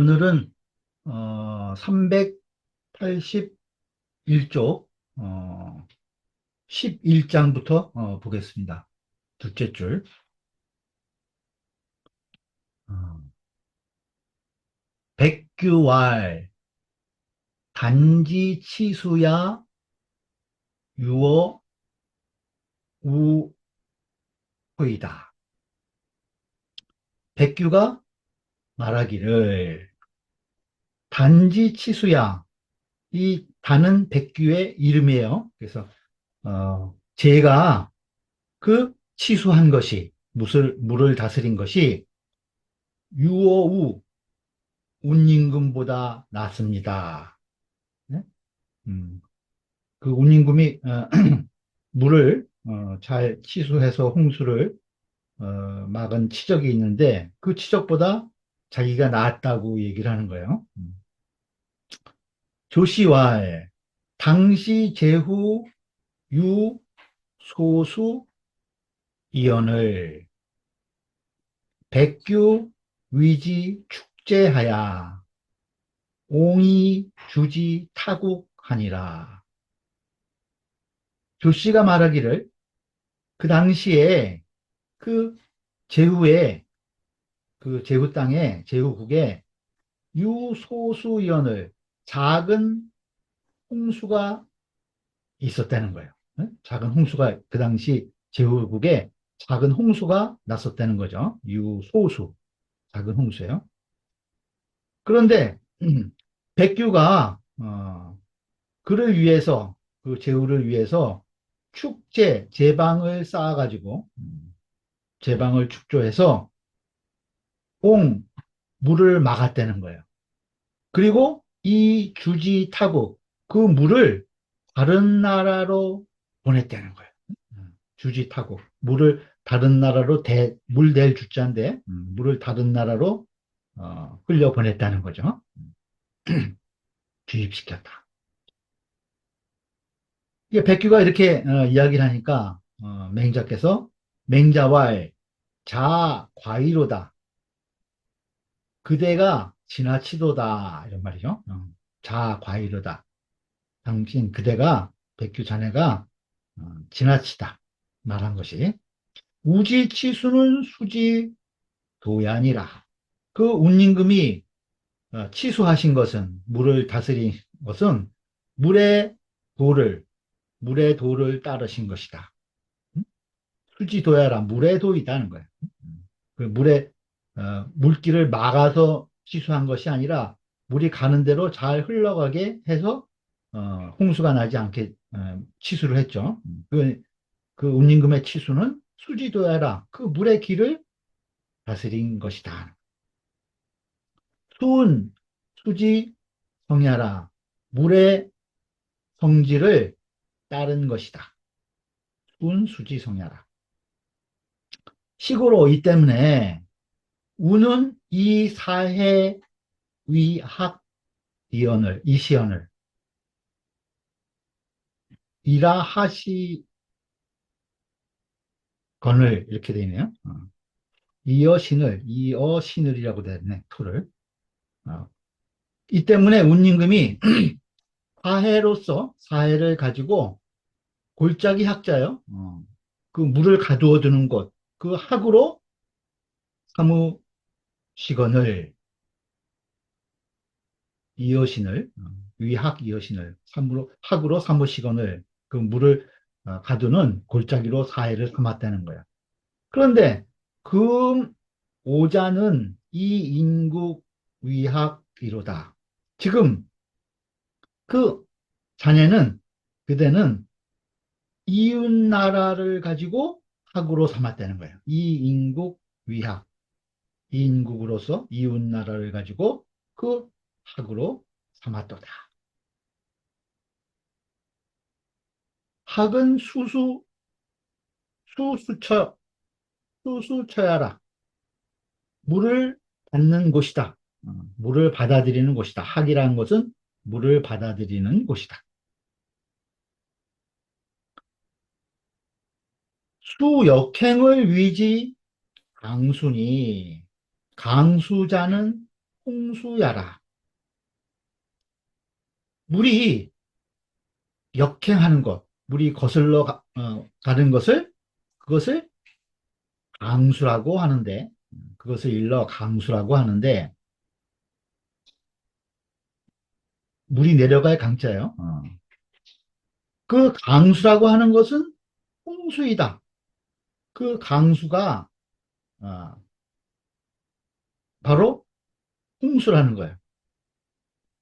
오늘은 381쪽 11장부터 보겠습니다. 둘째 줄. 어, 백규왈 단지 치수야 유어 우호이다. 백규가 말하기를 단지 치수야. 이 단은 백규의 이름이에요. 그래서 제가 그 치수한 것이 물을 다스린 것이 유어우 운임금보다 낫습니다. 네? 음, 그 운임금이 물을 잘 치수해서 홍수를 막은 치적이 있는데 그 치적보다 자기가 낫다고 얘기를 하는 거예요. 조시왈 당시 제후 유 소수 이언을 백규 위지 축제하야 옹이 주지 타국하니라. 조씨가 말하기를 그 당시에 그 제후에 그 제후 땅에 제후국에 유소수연을 작은 홍수가 있었다는 거예요. 응? 작은 홍수가 그 당시 제후국에 작은 홍수가 났었다는 거죠. 유소수 작은 홍수예요. 그런데 백규가 그를 위해서 그 제후를 위해서 축제 제방을 쌓아가지고 제방을 축조해서 옹 물을 막았다는 거예요. 그리고 이 주지 타국 그 물을 다른 나라로 보냈다는 거예요. 주지 타국 물을 다른 나라로 물 댈 주자인데 물을 다른 나라로 흘려 보냈다는 거죠. 주입시켰다. 이게 백규가 이렇게 이야기를 하니까 맹자께서 맹자왈 자 과이로다. 그대가 지나치도다 이런 말이죠. 자 과이로다. 당신 그대가 백규 자네가 지나치다 말한 것이 우지치수는 수지 도야니라. 그 운임금이 치수하신 것은 물을 다스린 것은 물의 도를 물의 도를 따르신 것이다. 수지 도야라 물의 도이다는 거예요. 그 물의 물길을 막아서 치수한 것이 아니라 물이 가는 대로 잘 흘러가게 해서 홍수가 나지 않게 치수를 했죠. 그 운임금의 치수는 수지도야라 그 물의 길을 다스린 것이다. 수은 수지 성야라 물의 성질을 따른 것이다. 수은 수지 성야라. 식으로 이 때문에 우는 이 사해 위학 이시연을 이라하시건을 이렇게 되어 있네요. 이어신을이라고 되어 있네, 토를. 이 때문에 운임금이 사해를 가지고 골짜기 학자요. 그 물을 가두어 두는 곳, 그 학으로 사무시건을 이어신을 위학 이어신을 학으로 사무시건을 그 물을 가두는 골짜기로 사해를 삼았다는 거야. 그런데 그 오자는 이인국 위학이로다. 지금 그 자네는 그대는 이웃 나라를 가지고 학으로 삼았다는 거예요. 이인국 위학. 이인국으로서 이웃 나라를 가지고 그 학으로 삼았도다. 학은 수수처, 수수처야라. 물을 받는 곳이다. 물을 받아들이는 곳이다. 학이라는 것은 물을 받아들이는 곳이다. 수역행을 위지 강순이 강수자는 홍수야라. 물이 역행하는 것, 물이 거슬러 가는 것을, 그것을 강수라고 하는데, 그것을 일러 강수라고 하는데, 물이 내려갈 강자예요. 그 강수라고 하는 것은 홍수이다. 그 강수가 어, 바로 홍수라는 거예요.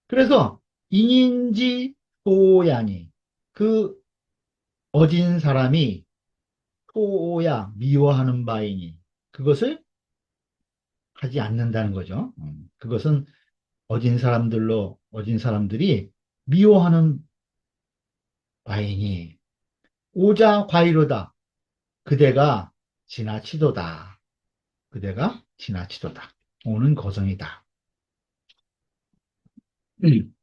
그래서 인인지 소야니, 그 어진 사람이 소야 미워하는 바이니, 그것을 하지 않는다는 거죠. 그것은 어진 사람들이 미워하는 바이니, 오자 과이로다. 그대가 지나치도다. 그대가 지나치도다. 오는 거성이다. 음,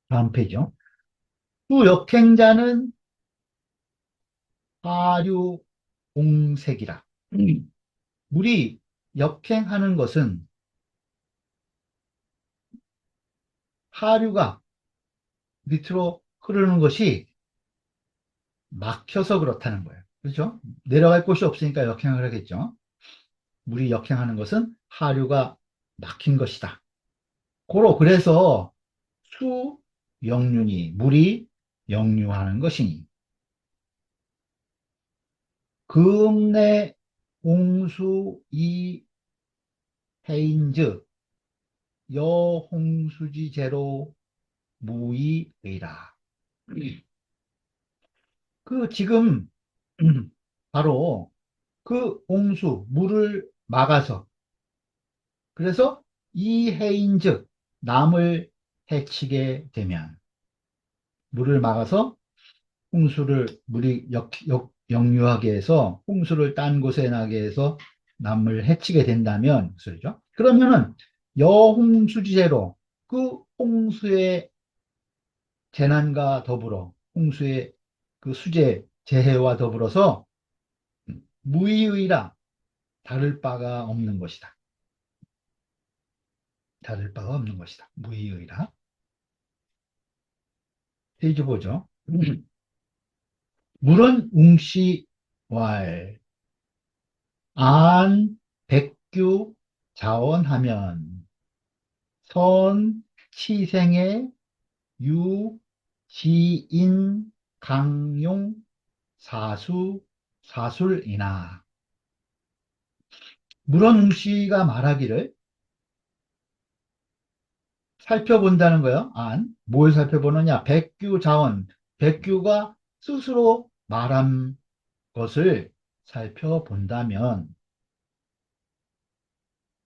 다음 페이지요. 후 역행자는 하류 공색이라. 물이 역행하는 것은 하류가 밑으로 흐르는 것이 막혀서 그렇다는 거예요. 그렇죠? 내려갈 곳이 없으니까 역행을 하겠죠. 물이 역행하는 것은 하류가 막힌 것이다. 그래서 수 역륜이 물이 역류하는 것이니 금내 홍수 이 해인즉 여홍수지제로 무이의라. 그 지금 바로 그 홍수 물을 막아서, 그래서 이 해인즉 남을 해치게 되면, 물을 막아서 물이 역류하게 해서 홍수를 딴 곳에 나게 해서 남을 해치게 된다면, 그죠? 그러면은 여홍수지제로, 그 홍수의 재난과 더불어, 홍수의 그 수재 재해와 더불어서 무의의라, 다를 바가 없는 것이다. 다를 바가 없는 것이다. 무의의라. 페이지 보죠. 물은 웅시왈 안 백규 자원하면 선 치생의 유 지인 강용 사수 사술이나. 물은 웅시가 말하기를 살펴본다는 거예요. 뭘 살펴보느냐? 백규 자원. 백규가 스스로 말한 것을 살펴본다면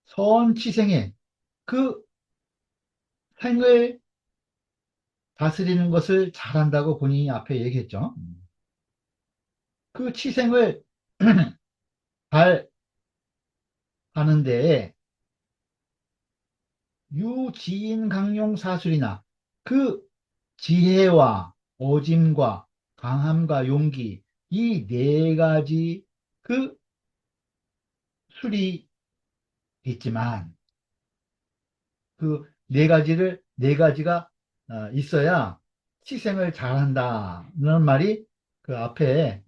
선치생의 그 생을 다스리는 것을 잘한다고 본인이 앞에 얘기했죠. 그 치생을 잘 하는데 유지인 강용 사술이나, 그 지혜와 어짐과 강함과 용기, 이 네 가지 그 술이 있지만, 그 네 가지가 있어야 치생을 잘한다는 말이 그 앞에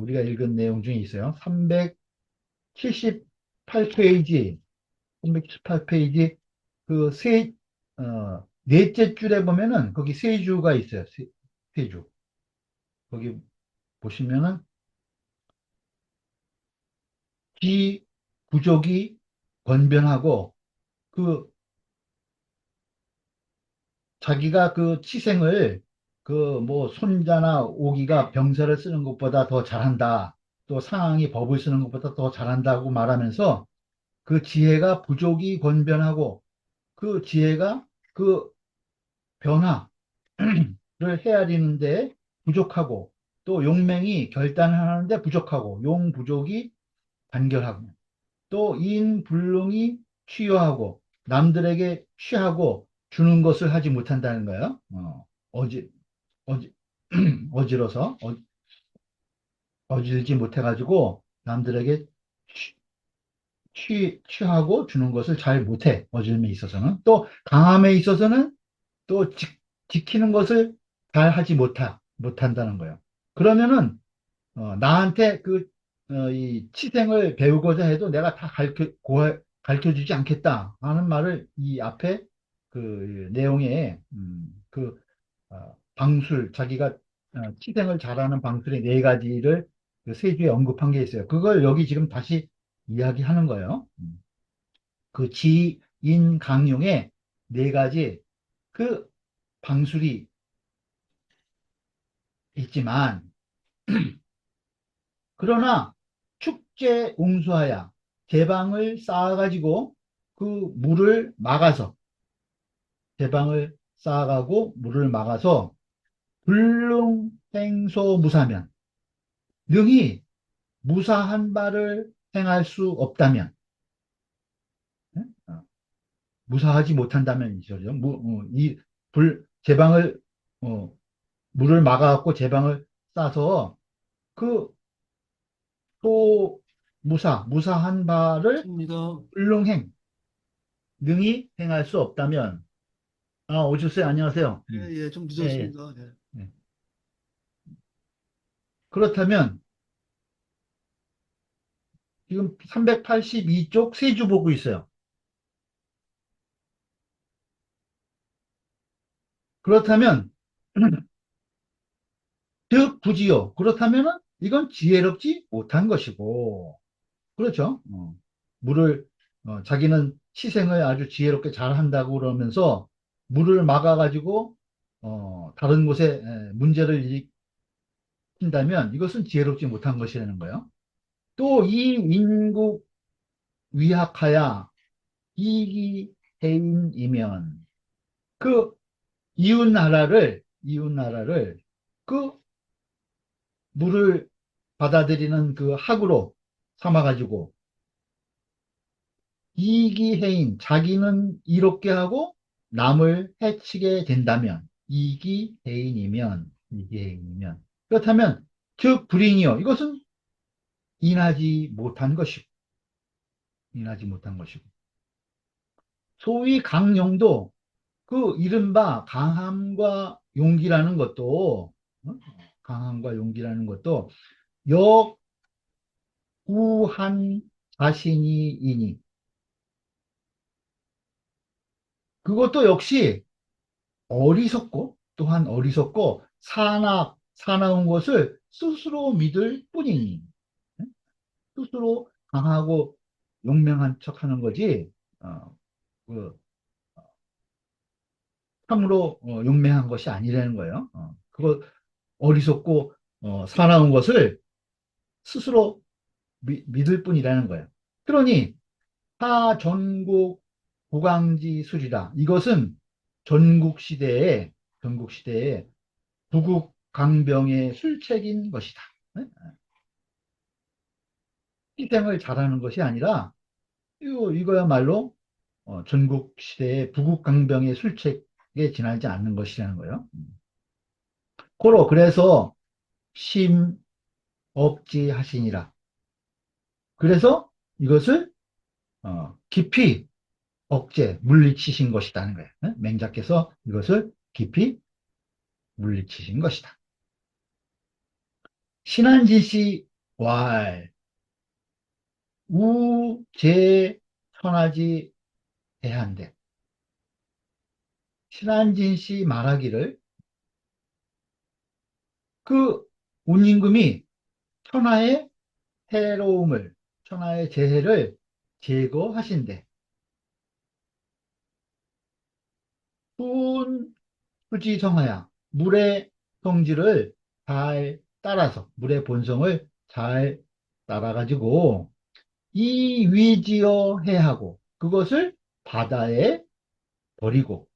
우리가 읽은 내용 중에 있어요. 378페이지, 378페이지 그 넷째 줄에 보면은 거기 세 주가 있어요. 세 주. 거기 보시면은 기 부족이 권변하고, 그 자기가 그 치생을 그 뭐 손자나 오기가 병사를 쓰는 것보다 더 잘한다. 또 상황이 법을 쓰는 것보다 더 잘한다고 말하면서 그 지혜가 부족이 권변하고, 그 지혜가 그 변화를 헤아리는데 부족하고, 또 용맹이 결단을 하는데 부족하고, 용 부족이 단결하고, 또 인불능이 취여하고 남들에게 취하고 주는 것을 하지 못한다는 거예요. 어지 어지 어지러서 어질지 못해가지고 남들에게 취하고 주는 것을 잘 못해. 어줌에 있어서는. 또 강함에 있어서는 또 지키는 것을 잘 하지 못한다는 거예요. 그러면은, 나한테 이 치생을 배우고자 해도 내가 다 가르쳐 주지 않겠다 하는 말을 이 앞에 그 내용에, 자기가 치생을 잘하는 방술의 네 가지를 그 세주에 언급한 게 있어요. 그걸 여기 지금 다시 이야기하는 거예요. 그 지인 강용의 네 가지 그 방술이 있지만, 그러나 축제 옹수하야 제방을 쌓아가지고 그 물을 막아서 제방을 쌓아가고 물을 막아서 불능행소 무사면, 능히 무사한 바를 행할 수 없다면, 예? 무사하지 못한다면 이죠. 제방을 어, 물을 막아갖고 제방을 싸서 그 또 무사한 바를 입니다. 불능행, 능히 행할 수 없다면, 오셨어요? 안녕하세요. 예, 예, 좀 예, 예, 늦었습니다. 예. 예. 그렇다면, 지금 382쪽 세 주 보고 있어요. 그렇다면, 즉, 부지요. 그렇다면은, 이건 지혜롭지 못한 것이고, 그렇죠? 물을, 자기는 치생을 아주 지혜롭게 잘 한다고 그러면서, 물을 막아가지고, 다른 곳에 문제를 일으킨다면, 이것은 지혜롭지 못한 것이라는 거예요. 또, 이 인국 위학하야 이기해인이면, 그 이웃나라를 그 물을 받아들이는 그 학으로 삼아가지고 이기해인, 자기는 이롭게 하고 남을 해치게 된다면, 이기해인이면, 그렇다면 즉 불인이요, 이것은 인하지 못한 것이고, 인하지 못한 것이고, 소위 강용도 그 이른바 어? 강함과 용기라는 것도 역우한 자신이니, 그것도 역시 또한 어리석고 사나운 것을 스스로 믿을 뿐이니, 스스로 강하고 용맹한 척 하는 거지, 그, 참으로 용맹한 것이 아니라는 거예요. 그거 어리석고 사나운 것을 스스로 믿을 뿐이라는 거예요. 그러니 타 전국 고강지 술이라, 이것은 전국 시대에 부국 강병의 술책인 것이다. 네? 희생을 잘하는 것이 아니라 이거야말로 전국 시대의 부국 강병의 술책에 지나지 않는 것이라는 거예요. 그래서 심업지하시니라. 그래서 이것을 깊이 물리치신 것이라는 거예요. 네? 맹자께서 이것을 깊이 물리치신 것이다. 신한진씨 왈 우제 천하지 대한대. 신한진씨 말하기를 그 운임금이 천하의 천하의 재해를 제거하신대. 푼 수지성하야, 물의 성질을 잘 따라서, 물의 본성을 잘 따라가지고 이 위지어 해하고 그것을 바다에 버리고,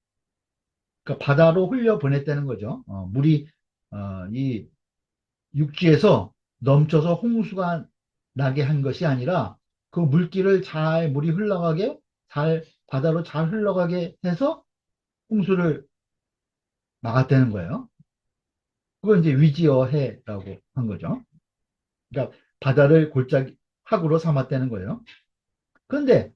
그러니까 바다로 흘려 보냈다는 거죠. 물이 이 육지에서 넘쳐서 홍수가 나게 한 것이 아니라 그 물길을 물이 흘러가게, 바다로 잘 흘러가게 해서 홍수를 막았다는 거예요. 그걸 이제 위지어해라고 한 거죠. 그러니까 바다를 학으로 삼았다는 거예요. 그런데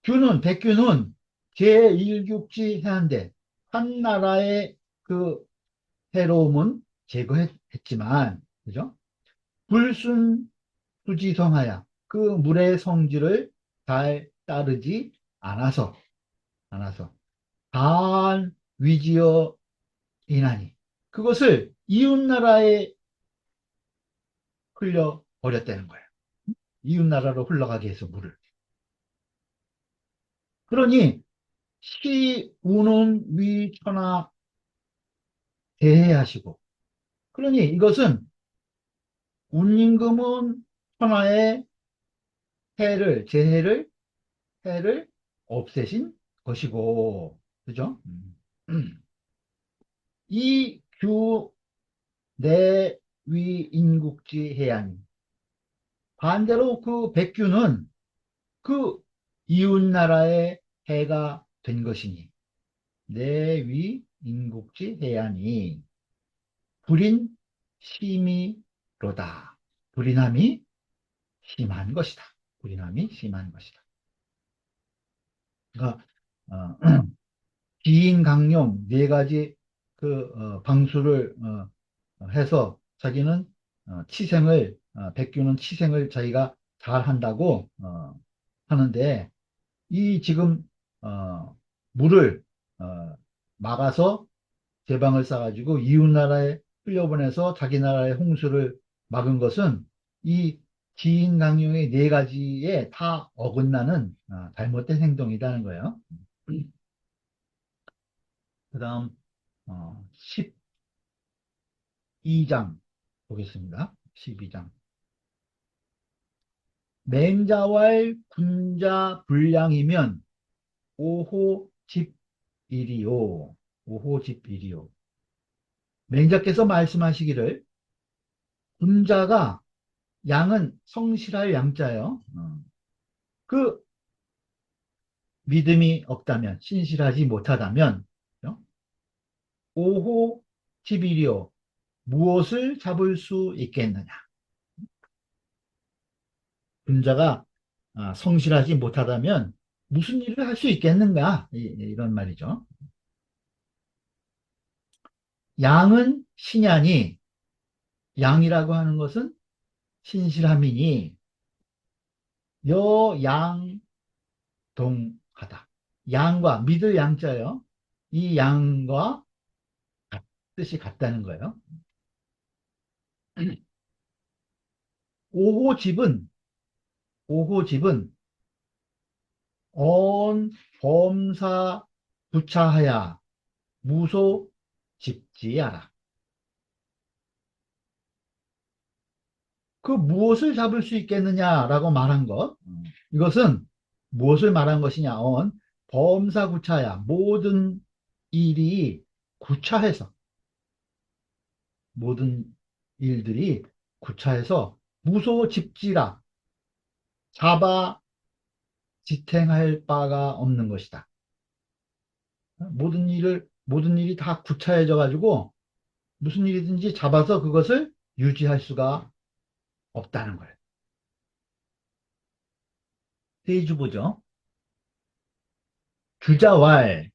백규는 제1육지 해안대 한 나라의 그 해로움은 제거했지만, 그죠? 불순 수지성하야 그 물의 성질을 잘 따르지 않아서 단 위지어 이나니 그것을 이웃나라에 흘려버렸다는 거예요. 이웃나라로 흘러가게 해서 물을. 그러니 시 우는 위천하 대해하시고, 그러니 이것은 운임금은 천하의 해를 없애신 것이고, 그죠? 이규 내위인국지 해안. 반대로 그 백규는 그 이웃나라의 해가 된 것이니, 내위인국지 해안이 불인 심이로다. 불인함이 심한 것이다. 불인함이 심한 것이다. 그러니까 기인 강용 네 가지 방수를 해서 자기는 백규는 치생을 자기가 잘 한다고 하는데, 이 지금 물을 막아서 제방을 쌓아가지고 이웃나라에 흘려보내서 자기 나라의 홍수를 막은 것은 이 지인 강령의 네 가지에 다 어긋나는 잘못된 행동이라는 거예요. 그 다음 12장 보겠습니다. 12장. 맹자왈 군자 불량이면 오호 집일이요. 오호 집일이요. 맹자께서 말씀하시기를, 군자가 양은 성실할 양자요. 그 믿음이 없다면, 신실하지 못하다면, 어? 오호 집일이요. 무엇을 잡을 수 있겠느냐. 군자가 성실하지 못하다면 무슨 일을 할 수 있겠는가? 이런 말이죠. 양은 신야니, 양이라고 하는 것은 신실함이니, 여양동하다. 양과 믿을 양자요. 이 양과 뜻이 같다는 거예요. 오호집은 오호집은 언 범사 부차하야 무소 집지하라. 그 무엇을 잡을 수 있겠느냐라고 말한 것. 이것은 무엇을 말한 것이냐? 범사 구차야. 모든 일이 구차해서, 모든 일들이 구차해서 무소 집지라. 잡아 지탱할 바가 없는 것이다. 모든 일이 다 구차해져 가지고 무슨 일이든지 잡아서 그것을 유지할 수가 없다는 거예요. 페이지 보죠. 주자왈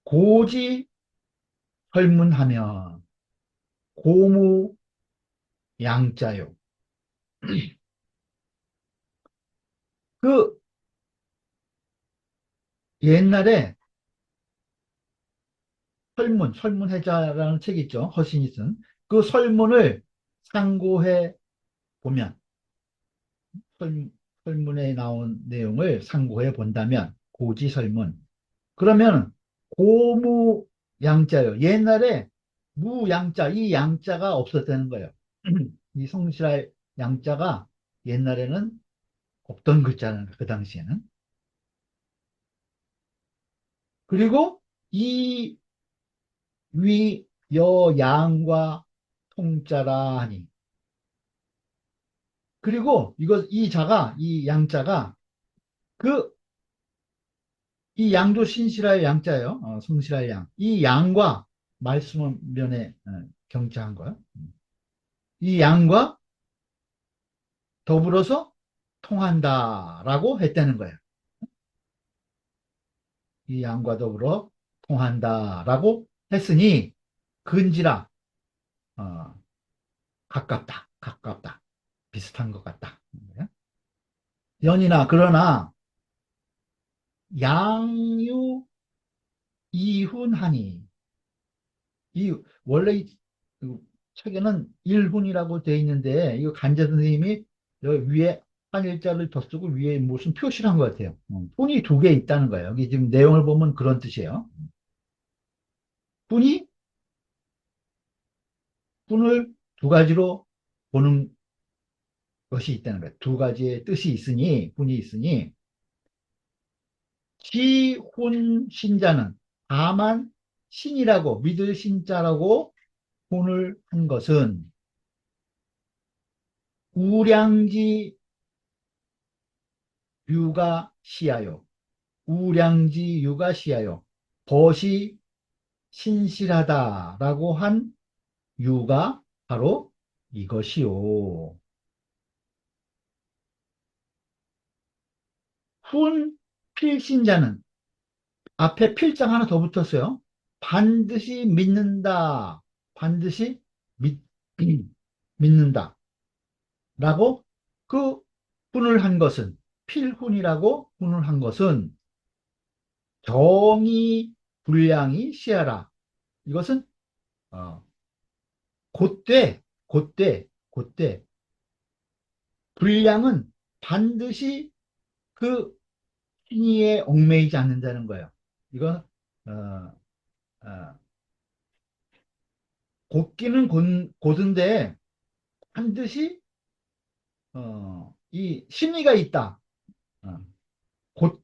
고지 설문하면 고무 양자요. 그 옛날에 설문해자라는 책이 있죠. 허신이 쓴. 그 설문을 상고해 보면, 설, 설문에 나온 내용을 상고해 본다면, 고지설문. 그러면 고무 양자요. 옛날에 무양자, 이 양자가 없었다는 거예요. 이 성실할 양자가 옛날에는 없던 글자는 그 당시에는. 그리고 이 위, 여, 양과 통자라 하니. 그리고 이 양자가 그, 이 양도 신실할 양자예요. 성실할 양. 이 양과 말씀면에 경자한 거예요. 이 양과 더불어서 통한다라고 했다는 거예요. 이 양과 더불어 통한다라고 했으니 근지라 어, 가깝다, 가깝다, 비슷한 것 같다. 연이나 그러나 양유 이훈하니 이 원래 이 책에는 일훈이라고 돼 있는데 이거 간제 선생님이 여기 위에 한일자를 더 쓰고 위에 무슨 표시를 한 것 같아요. 훈이 두 개 있다는 거예요. 여기 지금 내용을 보면 그런 뜻이에요. 훈이 훈을 두 가지로 보는 것이 있다는 거예요. 두 가지의 뜻이 있으니 훈이 있으니 지훈 신자는 다만 신이라고 믿을 신자라고 훈을 한 것은 우량지 유가시하요. 우량지 유가시하요. 벗이 신실하다라고 한 유가 바로 이것이요. 훈 필신자는 앞에 필장 하나 더 붙었어요. 반드시 믿는다. 반드시 믿, 믿는다. 라고 그 훈을 한 것은 필훈이라고 훈을 한 것은 정의 불량이 시하라. 이것은 어, 그때 불량은 반드시 그 신의에 얽매이지 않는다는 거예요. 이건 어, 어, 곧기는 곧은데 반드시 이 신의가 있다. 어,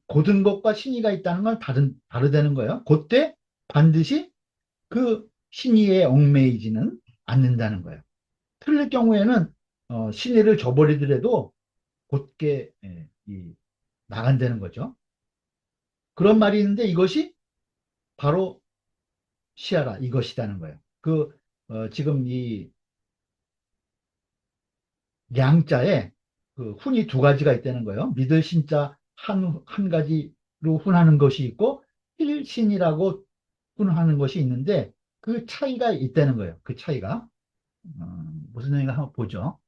곧은 것과 신의가 있다는 건 다르다는 거예요. 그때 반드시 그 신의에 얽매이지는 않는다는 거예요. 틀릴 경우에는 신의를 저버리더라도 곧게 나간다는 거죠. 그런 말이 있는데 이것이 바로 시하라 이것이라는 거예요. 지금 이 양자에 그 훈이 두 가지가 있다는 거예요. 믿을 신자 한 가지로 훈하는 것이 있고 필신이라고 훈하는 것이 있는데 그 차이가 있다는 거예요. 그 차이가 무슨 얘기인가 한번 보죠.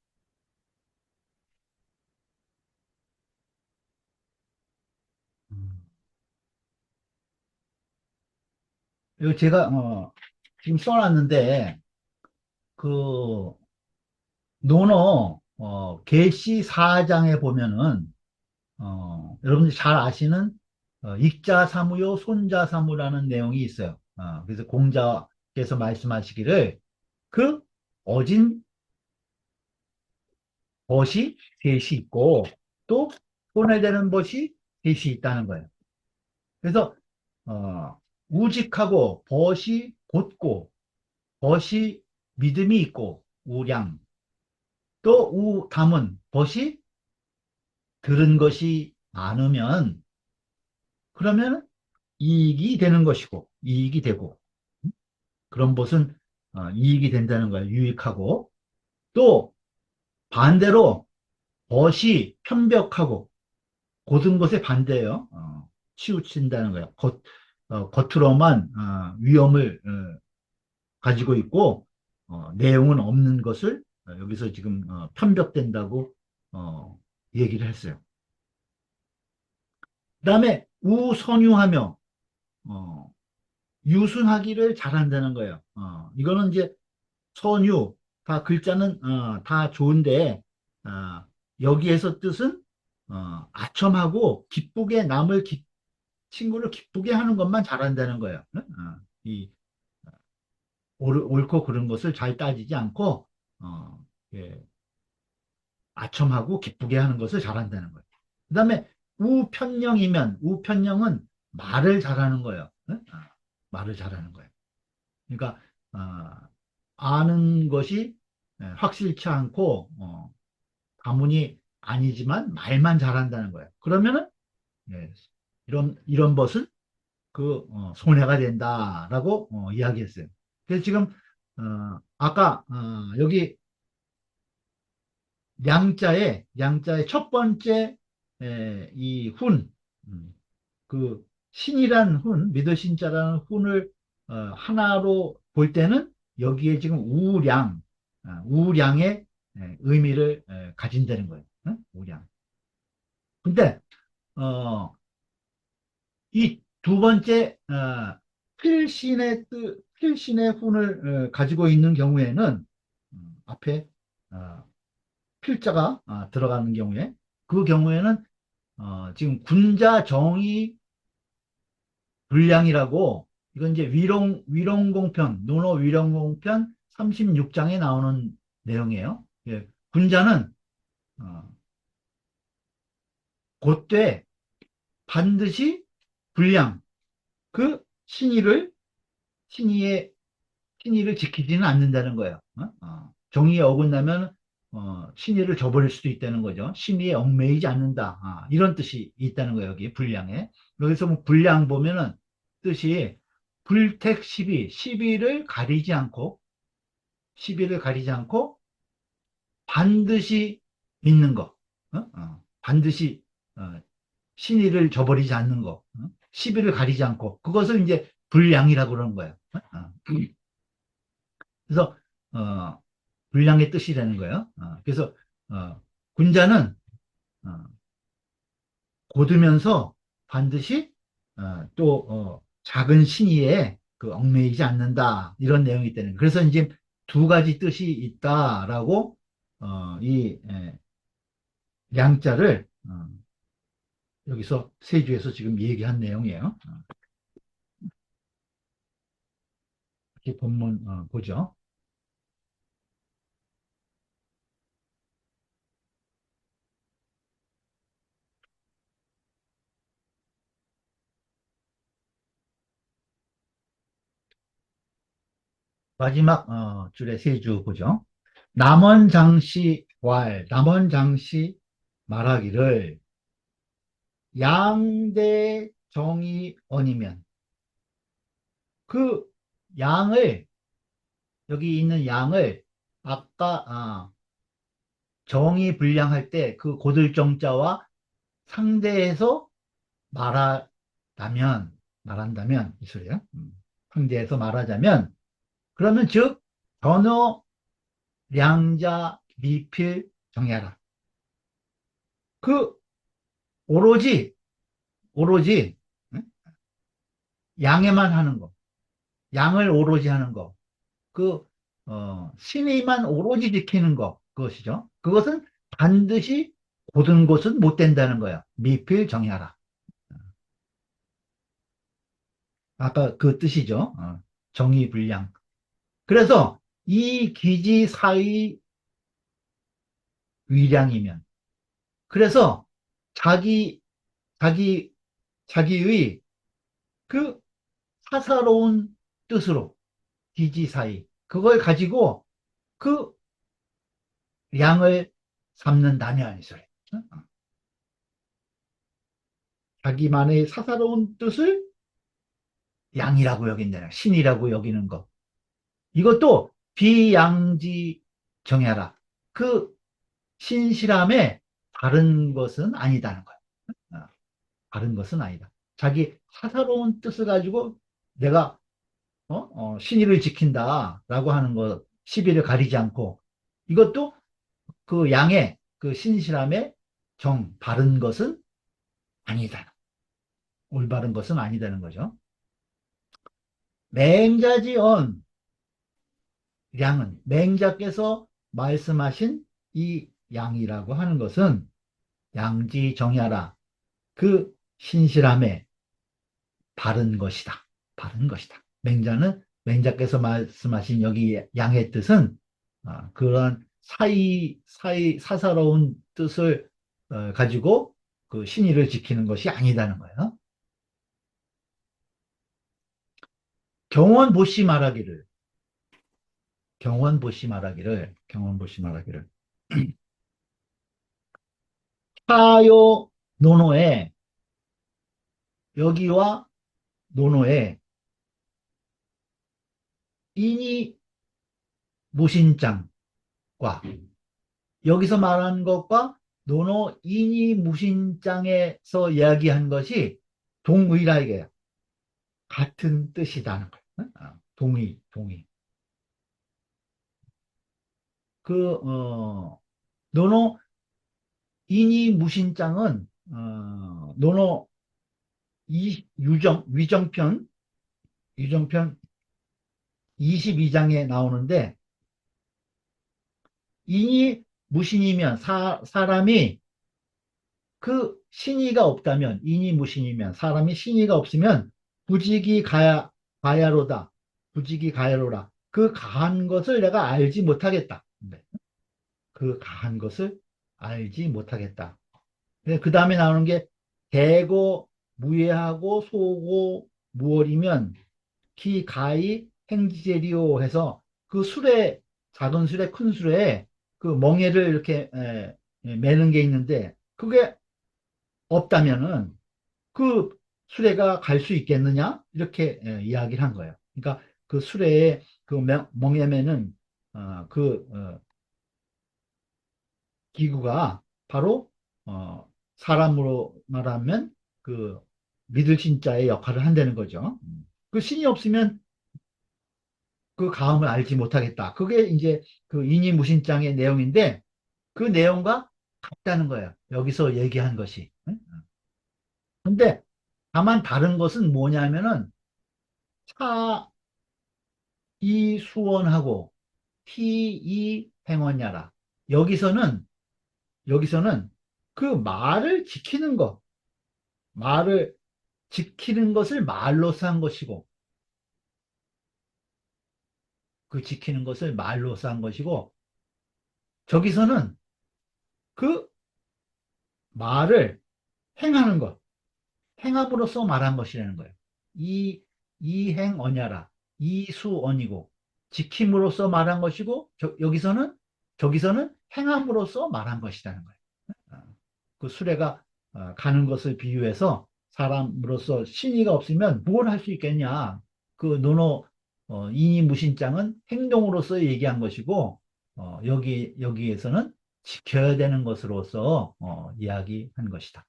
음, 이거 제가 지금 써놨는데 그 논어 계시 4장에 보면은 여러분들이 잘 아시는 익자사무요 손자사무라는 내용이 있어요. 그래서 공자께서 말씀하시기를 그 어진 벗이 셋이 있고 또 손해되는 벗이 셋이 있다는 거예요. 그래서 우직하고 벗이 곧고 벗이 믿음이 있고 우량 또 우담은 벗이 들은 것이 많으면 그러면 이익이 되는 것이고 이익이 되고 그런 것은 이익이 된다는 거예요. 유익하고 또 반대로 벗이 편벽하고 고든 것의 반대예요. 치우친다는 거예요. 겉으로만 위험을 가지고 있고 내용은 없는 것을 여기서 지금 편벽된다고 얘기를 했어요. 그다음에 우선유하며 어, 유순하기를 잘한다는 거예요. 이거는 이제 선유, 다 글자는 다 좋은데 여기에서 뜻은 아첨하고 기쁘게 친구를 기쁘게 하는 것만 잘한다는 거예요. 이 옳고 그른 것을 잘 따지지 않고 예, 아첨하고 기쁘게 하는 것을 잘한다는 거예요. 그다음에 우편령은 말을 잘하는 거예요. 말을 잘하는 거예요. 그러니까 아는 것이 확실치 않고 가문이 아니지만 말만 잘한다는 거예요. 그러면은 예, 이런 것은 손해가 된다라고 이야기했어요. 그래서 지금 아까 여기 양자의 첫 번째 이 훈, 그 신이란 훈, 믿으신자라는 훈을 하나로 볼 때는 여기에 지금 우량, 우량의 의미를 가진다는 거예요. 우량. 근데 어, 이 두 번째 필신의 훈을 가지고 있는 경우에는 앞에 어, 필자가 들어가는 경우에 그 경우에는 지금 군자 정의 불량이라고 이건 이제 위롱공편 논어 위롱공편 36장에 나오는 내용이에요. 예, 군자는 어, 그때 반드시 불량 그 신의의 신의를 지키지는 않는다는 거예요. 정의에 어긋나면 신의를 저버릴 수도 있다는 거죠. 신의에 얽매이지 않는다. 이런 뜻이 있다는 거예요. 여기 불량에. 여기서 뭐 불량 보면은 뜻이 불택 시비, 시비를 가리지 않고 반드시 믿는 거. 반드시 어, 신의를 저버리지 않는 거. 시비를 가리지 않고 그것을 이제 불량이라고 그러는 거예요. 그래서 불량의 뜻이라는 거예요. 그래서 군자는 어, 곧으면서 반드시 또 작은 신의에 그 얽매이지 않는다 이런 내용이 있다는 거예요. 그래서 이제 두 가지 뜻이 있다라고 이 양자를 여기서 세주에서 지금 얘기한 내용이에요. 이렇게 본문 보죠. 마지막 줄의 세주 보죠. 남원장씨 말하기를 양대 정이 언이면 그 양을 여기 있는 양을 아까 정이 불량할 때 그 고들정자와 상대해서 말한다면 이 소리야. 상대해서 말하자면 그러면 즉 전어 량자 미필 정야라. 그 오로지 응? 양에만 하는 거, 양을 오로지 하는 거, 그 신의만 오로지 지키는 거 그것이죠. 그것은 반드시 고든 곳은 못 된다는 거야. 미필 정야라. 아까 그 뜻이죠. 정의불량. 그래서 이 기지 사의 위량이면 그래서 자기 자기 자기의 그 사사로운 뜻으로 기지 사의 그걸 가지고 그 양을 삼는다면 이 소리. 자기만의 사사로운 뜻을 양이라고 여긴다. 신이라고 여기는 거. 이것도 비양지 정야라. 그 신실함에 다른 것은 아니다는 거야. 다른 것은 아니다. 자기 사사로운 뜻을 가지고 내가 신의를 지킨다라고 하는 것, 시비를 가리지 않고 이것도 그 양의 그 신실함의 바른 것은 아니다. 올바른 것은 아니다는 거죠. 맹자지언 양은 맹자께서 말씀하신 이 양이라고 하는 것은 양지정야라 그 신실함에 바른 것이다. 바른 것이다. 맹자께서 말씀하신 여기 양의 뜻은 그런 사사로운 뜻을 가지고 그 신의를 지키는 것이 아니다는 거예요. 경원보시 말하기를, 경원보시 말하기를, 타요 노노에, 여기와 노노에 인이 무신장과 여기서 말하는 것과 논어 인이 무신장에서 이야기한 것이 동의라 이게요. 같은 뜻이다는 거예요. 응? 동의, 동의. 그, 논어 인이 무신장은, 논어 유정편 22장에 나오는데, 인이 무신이면 사람이 그 신의가 없다면, 인이 무신이면, 사람이 신의가 없으면, 부직이 가야로다. 부직이 가야로라. 그 가한 것을 내가 알지 못하겠다. 네. 그 가한 것을 알지 못하겠다. 그 다음에 나오는 게, 대고, 무예하고, 소고, 무월이면, 기, 가히, 행지제리오 해서, 그 술에, 작은 술에, 큰 술에, 그 멍에를 이렇게, 매는 게 있는데, 그게 없다면은 그 수레가 갈 수 있겠느냐? 이렇게 이야기를 한 거예요. 그러니까 그 수레의 그 멍에매는 그 기구가 바로 사람으로 말하면 그 믿을 신자의 역할을 한다는 거죠. 그 신이 없으면 그 가음을 알지 못하겠다. 그게 이제 그 인이무신장의 내용인데 그 내용과 같다는 거예요. 여기서 얘기한 것이. 근데 다만 다른 것은 뭐냐면은 이수원하고 피이행원야라. 여기서는 여기서는 그 말을 지키는 것, 말을 지키는 것을 말로써 한 것이고, 그 지키는 것을 말로써 한 것이고, 저기서는 그 말을 행하는 것, 행함으로써 말한 것이라는 거예요. 이 이행언야라. 이수언이고 지킴으로써 말한 것이고 저기서는 행함으로써 말한 것이라는 거예요. 어, 그 수레가 가는 것을 비유해서 사람으로서 신의가 없으면 뭘 할 수 있겠냐. 그 논어 인이무신장은 행동으로서 얘기한 것이고 여기에서는 지켜야 되는 것으로서 이야기한 것이다.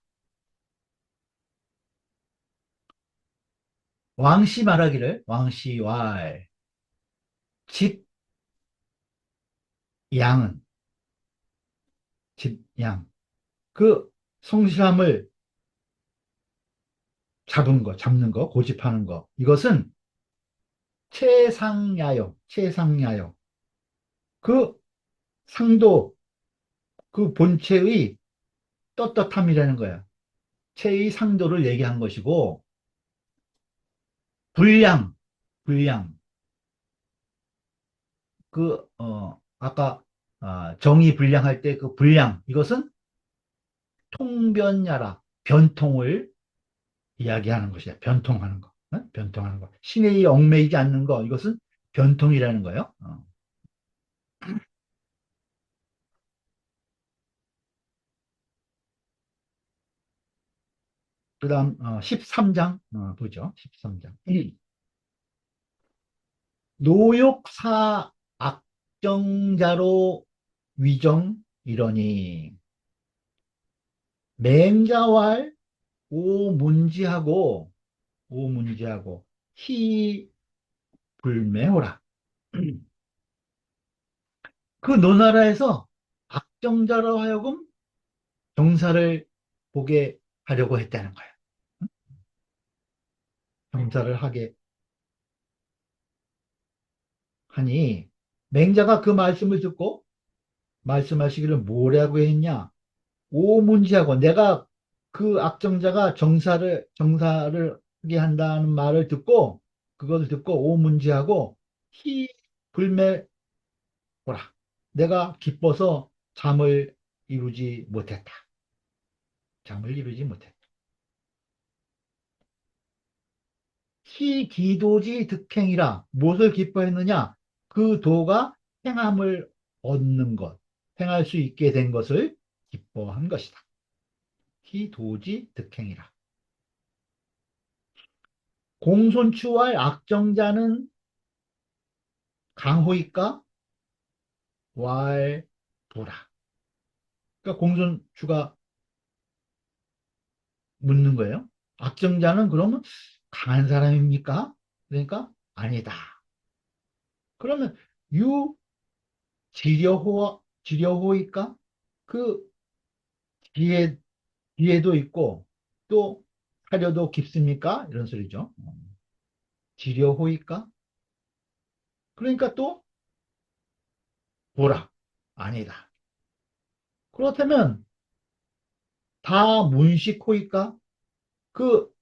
왕씨 말하기를 왕씨왈 집 양은 집 양 그 성실함을 잡는 거 고집하는 거 이것은 최상야요 그 상도 그 본체의 떳떳함이라는 거야. 체의 상도를 얘기한 것이고 불량 그 아까 정의 불량할 때 그 불량 이것은 통변야라 변통을 이야기하는 것이야. 변통하는 거. 변통하는 거. 신의 얽매이지 않는 거. 이것은 변통이라는 거예요. 그 다음 13장 보죠. 13장. 노욕사 악정자로 위정 이러니 맹자왈 오문지하고 희불매호라. 그 노나라에서 악정자로 하여금 정사를 보게 하려고 했다는 거야. 정사를 하게 하니 맹자가 그 말씀을 듣고 말씀하시기를 뭐라고 했냐? 오문지하고 내가 그 악정자가 정사를 하게 한다는 말을 듣고 그것을 듣고 오문지하고 희 불매호라. 내가 기뻐서 이루지 못했다. 잠을 이루지 못했다. 희기도지 득행이라 무엇을 기뻐했느냐? 그 도가 행함을 얻는 것, 행할 수 있게 된 것을 기뻐한 것이다. 희도지 득행이라. 공손추월 악정자는 강호이까 왈부라. 그러니까 공손주가 묻는 거예요. 악정자는 그러면 강한 사람입니까? 그러니까 아니다. 그러면 지려호일까? 그 뒤에 뒤에도 있고 또 사려도 깊습니까? 이런 소리죠. 지려호일까? 그러니까 또 보라. 아니다. 그렇다면 다 문식호일까? 그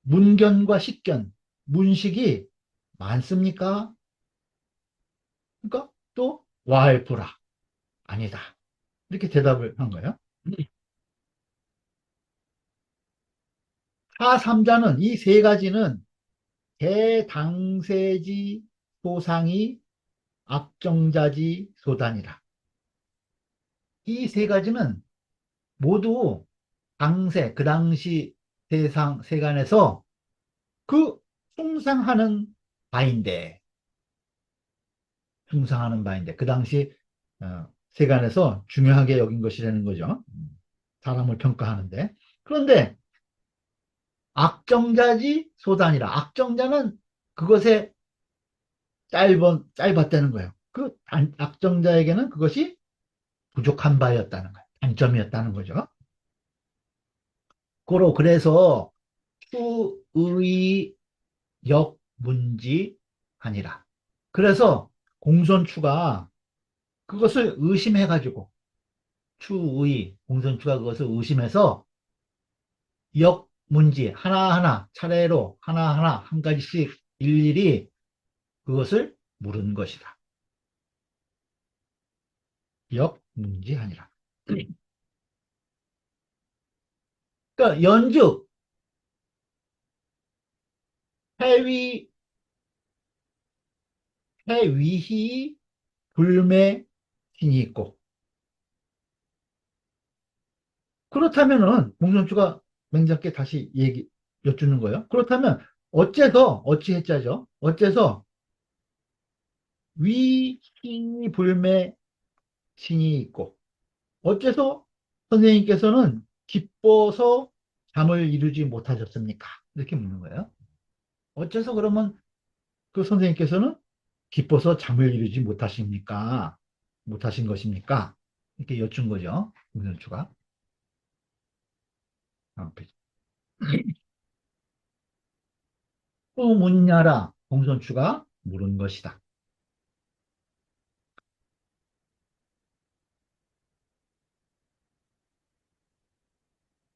문견과 식견, 문식이 많습니까? 그러니까 또 와일프라. 아니다. 이렇게 대답을 한 거예요. 하삼자는 이 세 가지는 대당세지 소상이 악정자지 소단이라. 이 세 가지는 모두 당세, 그 당시 세간에서 그 숭상하는 바인데, 숭상하는 바인데, 그 당시 세간에서 중요하게 여긴 것이라는 거죠. 사람을 평가하는데. 그런데 악정자지 소단이라. 악정자는 그것에 짧았다는 거예요. 악정자에게는 그것이 부족한 바였다는 거예요. 단점이었다는 거죠. 그래서 추의 역문지 아니라. 그래서 공손추가 그것을 의심해가지고 공손추가 그것을 의심해서 역문지 하나하나 차례로 하나하나 한 가지씩 일일이 그것을 물은 것이다. 역문지 아니라. 그러니까 연즉 해위 해위히 불매 신이 있고 그렇다면은 공손주가 맹자께 다시 여쭙는 거예요. 그렇다면 어찌했자죠? 어째서 위희 불매 신이 있고 어째서 선생님께서는 기뻐서 잠을 이루지 못하셨습니까? 이렇게 묻는 거예요. 어째서 그러면 그 선생님께서는 기뻐서 잠을 이루지 못하십니까? 못하신 것입니까? 이렇게 여쭌 거죠. 공손주가. 또 묻냐라 공손주가 물은 것이다.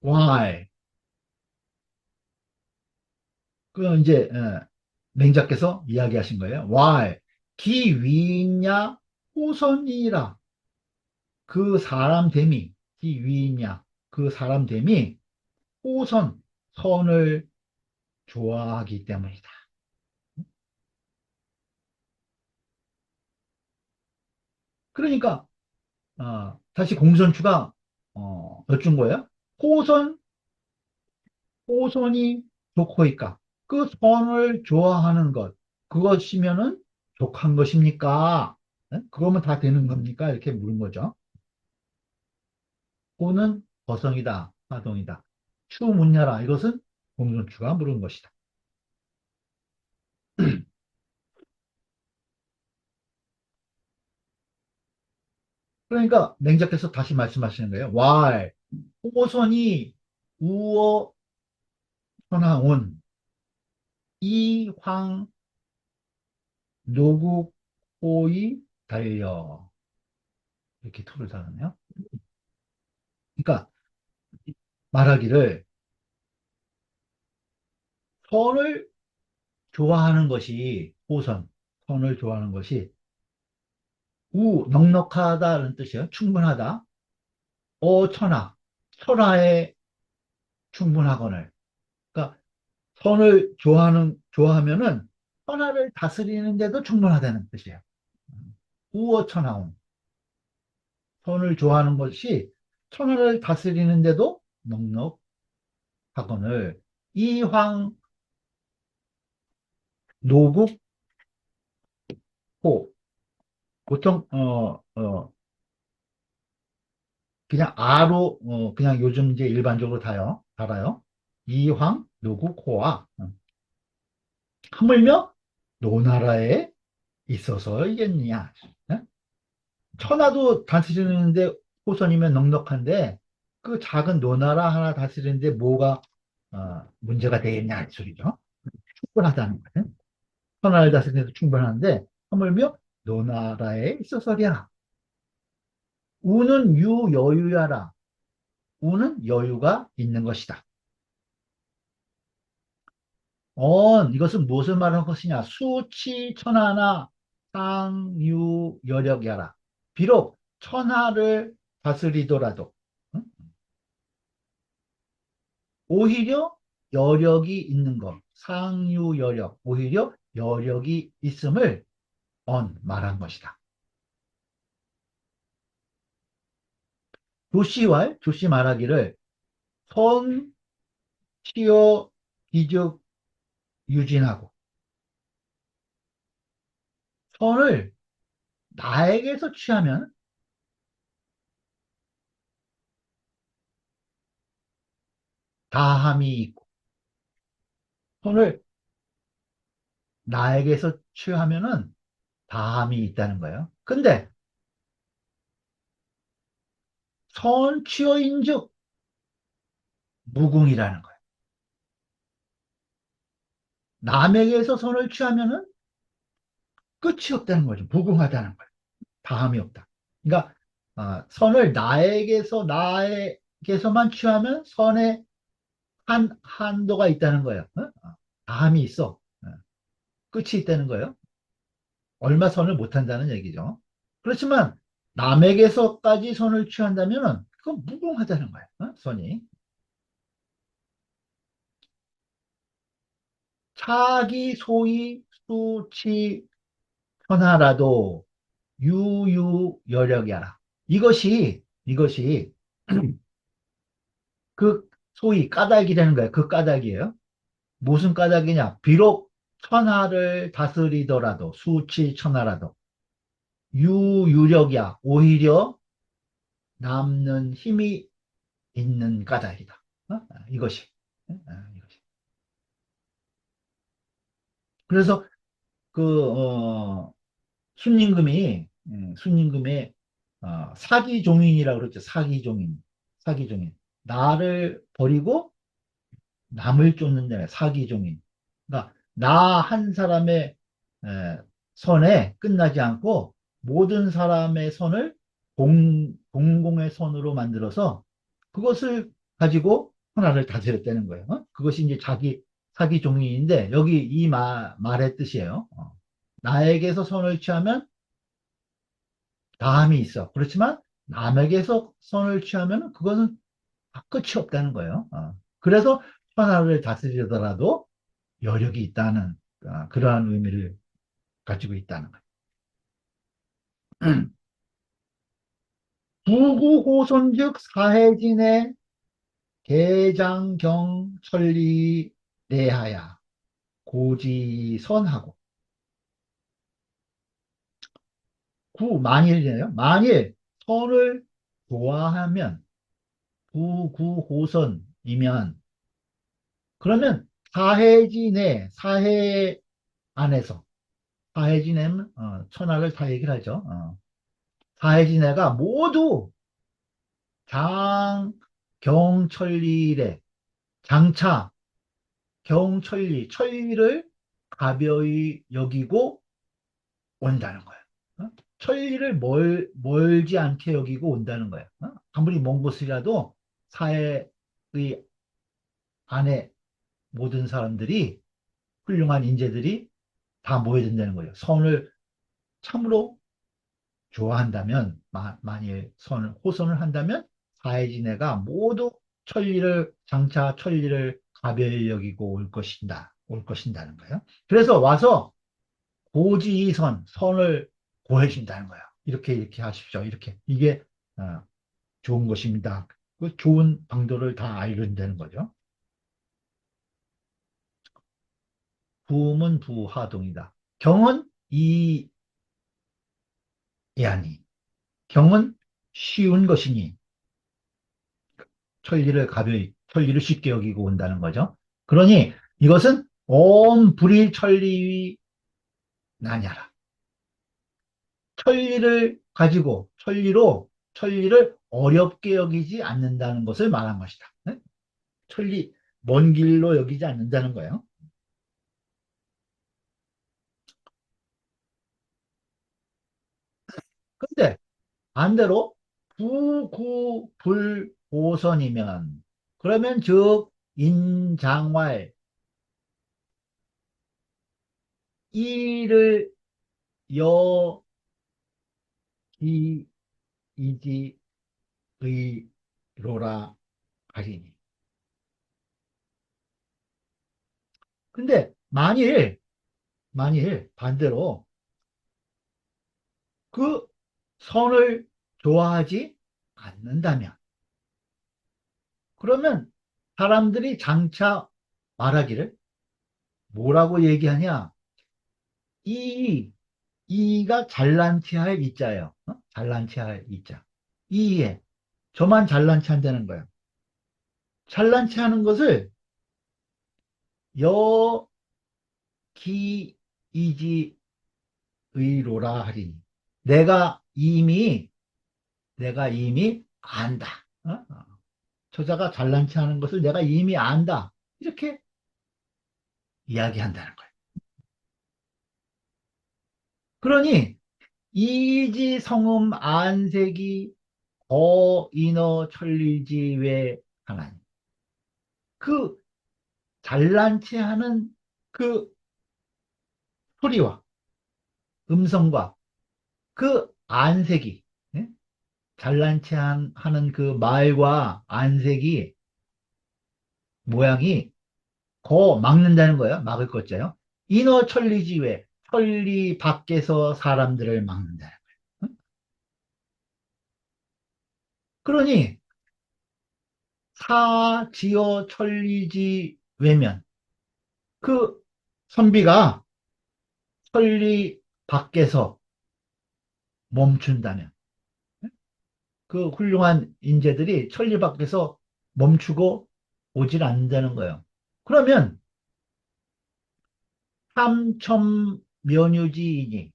Why? 그 이제 맹자께서 이야기하신 거예요. Why? 기위냐 호선이라 그 사람 됨이 기위냐 그 사람 됨이 호선 선을 좋아하기 때문이다. 그러니까 다시 공손추가 여쭌 거예요. 호선 호선이 좋고이까 그 선을 좋아하는 것 그것이면은 족한 것입니까? 그거면 다 되는 겁니까? 이렇게 물은 거죠. 호는 거성이다, 하동이다. 추 묻냐라. 이것은 공손추가 물은 것이다. 그러니까 맹자께서 다시 말씀하시는 거예요. 왈, 호선이 우어 천하온 이황 노국호이 달려. 이렇게 토를 달았네요. 그러니까 말하기를 선을 좋아하는 것이 호선, 선을 좋아하는 것이 넉넉하다는 뜻이에요. 충분하다. 천하에 충분하거늘. 그러니까 선을 좋아하면은 천하를 다스리는데도 충분하다는 뜻이에요. 우어천하온. 선을 좋아하는 것이 천하를 다스리는데도 넉넉하거늘. 이황 노국호. 보통 그냥 아로, 그냥 요즘 이제 일반적으로 다요, 달아요. 이황, 누구, 코아. 하물며 노나라에 있어서이겠느냐. 예? 천하도 다스리는데 호선이면 넉넉한데 그 작은 노나라 하나 다스리는데 뭐가 문제가 되겠냐 이 소리죠. 충분하다는 거예요. 천하를 다스리는데도 충분한데 하물며 노나라에 있어서랴. 우는 유여유야라. 우는 여유가 있는 것이다. 이것은 무엇을 말하는 것이냐? 수치 천하나 상유 여력야라. 비록 천하를 다스리더라도 응? 오히려 여력이 있는 것, 상유 여력, 오히려 여력이 있음을 말한 것이다. 조씨 말하기를 선, 치어, 기즉, 유진하고 선을 나에게서 취하면 다함이 있고 선을 나에게서 취하면은 다함이 있다는 거예요. 근데 선 취어인즉 무궁이라는 거예요. 남에게서 선을 취하면은 끝이 없다는 거죠. 무궁하다는 거예요. 다함이 없다. 그러니까 선을 나에게서만 취하면 선에 한도가 있다는 거예요. 다함이 있어. 끝이 있다는 거예요. 얼마 선을 못한다는 얘기죠. 그렇지만 남에게서까지 선을 취한다면은 그건 무궁하다는 거예요. 선이. 차기 소위 수치 편하라도 유유여력이라. 이것이 그 소위 까닭이라는 거예요. 그 까닭이에요. 무슨 까닭이냐? 비록 천하를 다스리더라도 수치 천하라도 유유력이야. 오히려 남는 힘이 있는 까닭이다. 이것이. 이것이. 그래서 그 순임금의 사기종인이라고 그러죠. 사기종인. 사기종인. 나를 버리고 남을 쫓는 자가 사기종인. 그러니까 나 한 사람의 에, 선에 끝나지 않고 모든 사람의 선을 공공의 선으로 만들어서 그것을 가지고 하나를 다스렸다는 거예요. 그것이 이제 자기 사기종인인데 여기 이 말의 뜻이에요. 나에게서 선을 취하면 다함이 있어. 그렇지만 남에게서 선을 취하면 그거는 끝이 없다는 거예요. 그래서 천하를 다스리더라도 여력이 있다는 그러한 의미를 가지고 있다는 거예요. 부구호손즉 사해진의 개장경천리 내하야 고지선하고 만일이네요. 만일 선을 좋아하면 부구호선이면 그러면 사해 안에서 사해진에는 천하를 다 얘기를 하죠. 사해진해가 모두 장, 경천리래 장차 천리를 가벼이 여기고 온다는 거예요. 천리를 멀지 않게 여기고 온다는 거예요. 아무리 먼 곳이라도 사회의 안에 모든 사람들이 훌륭한 인재들이 다 모여야 된다는 거예요. 선을 참으로 좋아한다면, 만일 호선을 한다면 사회진애가 모두 장차 천리를 가벼이 여기고 올 것인다는 거예요. 그래서 와서 선을 고해준다는 거예요. 이렇게 하십시오. 이렇게. 이게 좋은 것입니다. 그 좋은 방도를 다 알려준다는 거죠. 부음은 부하동이다. 경은 이야니. 경은 쉬운 것이니 천리를 쉽게 여기고 온다는 거죠. 그러니 이것은 온 불이 천리 나냐라. 천리를 어렵게 여기지 않는다는 것을 말한 것이다. 네? 천리, 먼 길로 여기지 않는다는 거예요. 근데 반대로 부구불오선이면 그러면 즉 인장활 이를 여기이지 의로라 하리니. 근데 만일 반대로 그 선을 좋아하지 않는다면 그러면 사람들이 장차 말하기를 뭐라고 얘기하냐? 이 이가 잘난 체할 이자예요. 어? 잘난 체할 이자. 이에 저만 잘난 체 한다는 거예요. 잘난 체 하는 것을 여기이지 의로라 하리니. 내가 이미 내가 이미 안다. 어? 저자가 잘난 체 하는 것을 내가 이미 안다. 이렇게 이야기한다는 거예요. 그러니 이지성음 안색이 어인어 천리지외 하나님. 그 잘난 체 하는 그 소리와 음성과 그 안색이, 예? 잘난 체 하는 그 말과 안색이 모양이 거 막는다는 거예요. 막을 것자요. 인어 천리지외 천리 밖에서 사람들을 막는다는 거예요. 그러니 사지어 천리지 외면 그 선비가 천리 밖에서 멈춘다면 그 훌륭한 인재들이 천리 밖에서 멈추고 오질 않는다는 거예요. 그러면 참첨면유지이니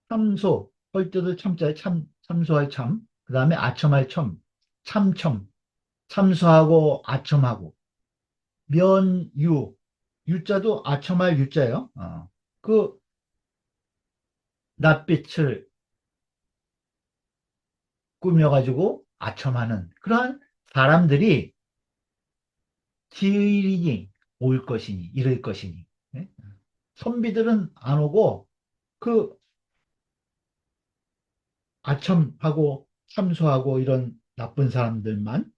참소 할 때도 참자에 참소할 참, 그 다음에 아첨할 첨, 참첨, 참소하고 아첨하고 면유 유자도 아첨할 유자예요. 그 낯빛을 꾸며가지고 아첨하는 그러한 사람들이 지일이니 올 것이니 이를 것이니 예? 선비들은 안 오고 그 아첨하고 참소하고 이런 나쁜 사람들만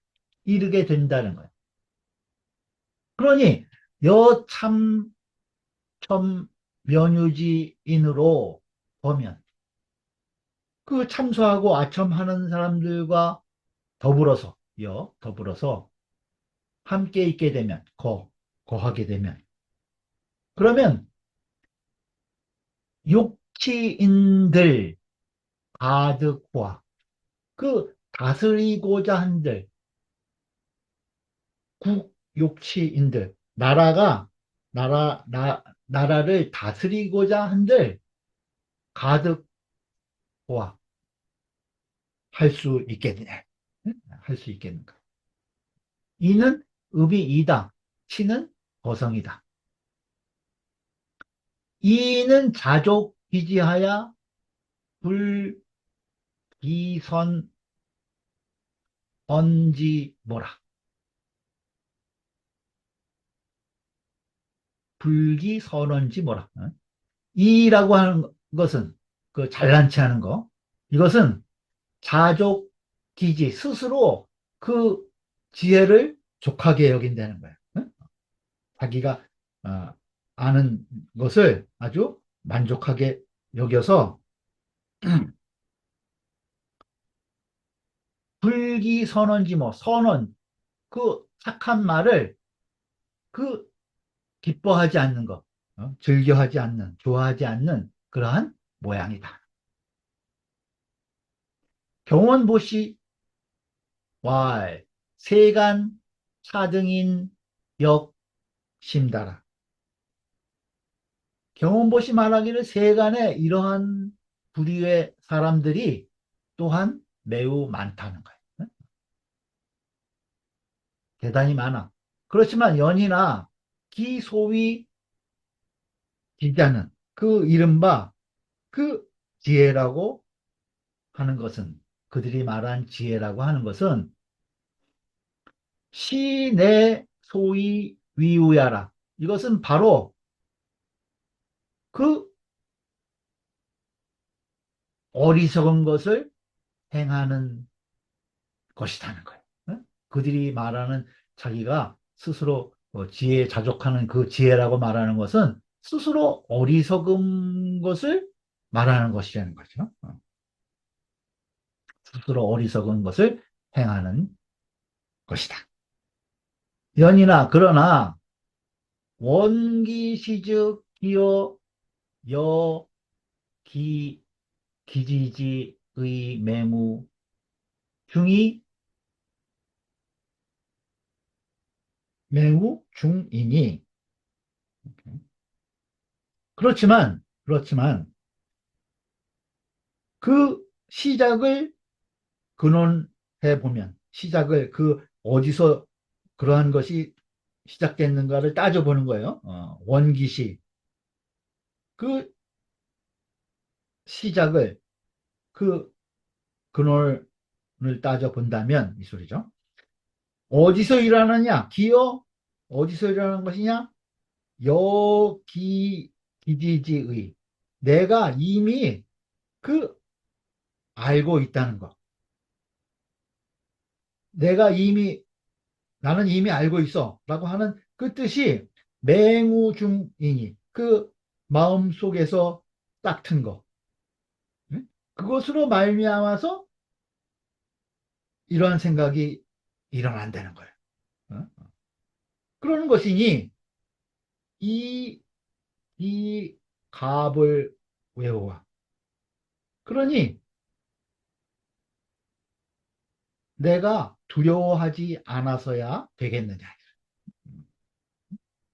이르게 된다는 거예요. 그러니 여참첨 면유지인으로 보면 그 참소하고 아첨하는 사람들과 더불어서 함께 있게 되면 거하게 되면 그러면 육치인들 가득과 그 다스리고자 한들 국욕치인들 나라를 다스리고자 한들 가득화 할 수 있겠느냐 할 수 있겠는가 이는 읍이 이다 치는 거성이다 이는 자족 기지하야 불기선 언지 뭐라 불기선언지 뭐라 이라고 하는 것은 그 잘난 체 하는 거 이것은 자족 기지 스스로 그 지혜를 족하게 여긴다는 거예요. 응? 자기가 어, 아는 것을 아주 만족하게 여겨서 불기선언지 뭐 선언 그 착한 말을 그 기뻐하지 않는 것 즐겨하지 않는 좋아하지 않는 그러한 모양이다. 경원보시 왈, 세간, 차등인, 역, 심다라. 경원보시 말하기를 세간에 이러한 부류의 사람들이 또한 매우 많다는 거예요. 응? 대단히 많아. 그렇지만 연이나 기소위 기자는 그 이른바 그 지혜라고 하는 것은 그들이 말한 지혜라고 하는 것은 시내 소위 위우야라. 이것은 바로 그 어리석은 것을 행하는 것이라는 거예요. 응? 그들이 말하는 자기가 스스로 지혜에 자족하는 그 지혜라고 말하는 것은 스스로 어리석은 것을 말하는 것이라는 거죠. 스스로 어리석은 것을 행하는 것이다. 연이나 그러나 원기시즉 기여 여 기 기지지의 매무 중이 매우 중이니 그렇지만 그 시작을 근원해 보면 시작을 그 어디서 그러한 것이 시작됐는가를 따져보는 거예요. 원기시 그 시작을 그 근원을 따져본다면 이 소리죠. 어디서 일어나느냐? 기어 어디서 일어나는 것이냐? 여기 기지지의 내가 이미 그 알고 있다는 것. 내가 이미 나는 이미 알고 있어 라고 하는 그 뜻이 맹우중이니 그 마음 속에서 딱 튼 거. 응? 그것으로 말미암아서 이러한 생각이 일어난다는 거예요. 어? 그러는 것이니 이, 이 갑을 외워와. 그러니 내가 두려워하지 않아서야 되겠느냐.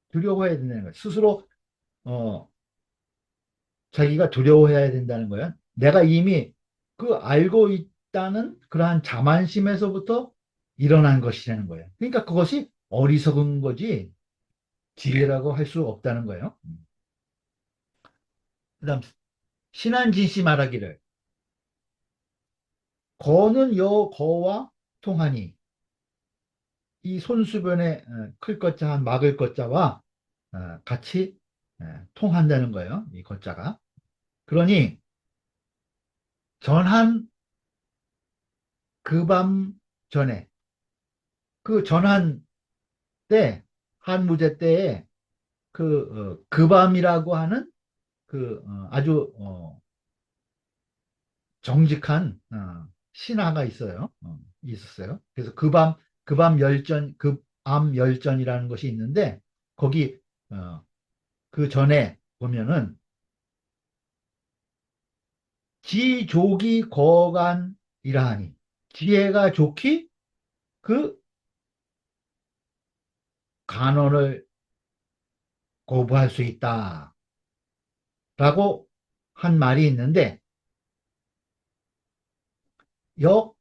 두려워해야 된다는 거예요. 스스로 어, 자기가 두려워해야 된다는 거예요. 내가 이미 그 알고 있다는 그러한 자만심에서부터 일어난 것이라는 거예요. 그러니까 그것이 어리석은 거지 지혜라고 할 수 없다는 거예요. 그다음 신한진씨 말하기를 거는 여 거와 통하니 이 손수변에 클 것자 막을 것자와 같이 통한다는 거예요. 이 것자가. 그러니 전한 그 밤 전에 그 전한 때 한무제 때에 그 밤이라고 하는 아주 정직한 신하가 있어요. 있었어요. 그래서 그 밤 열전, 그 암 열전이라는 것이 있는데 거기 그 전에 보면은 지족이 거간이라 하니 지혜가 좋기 그 간언을 거부할 수 있다라고 한 말이 있는데 역,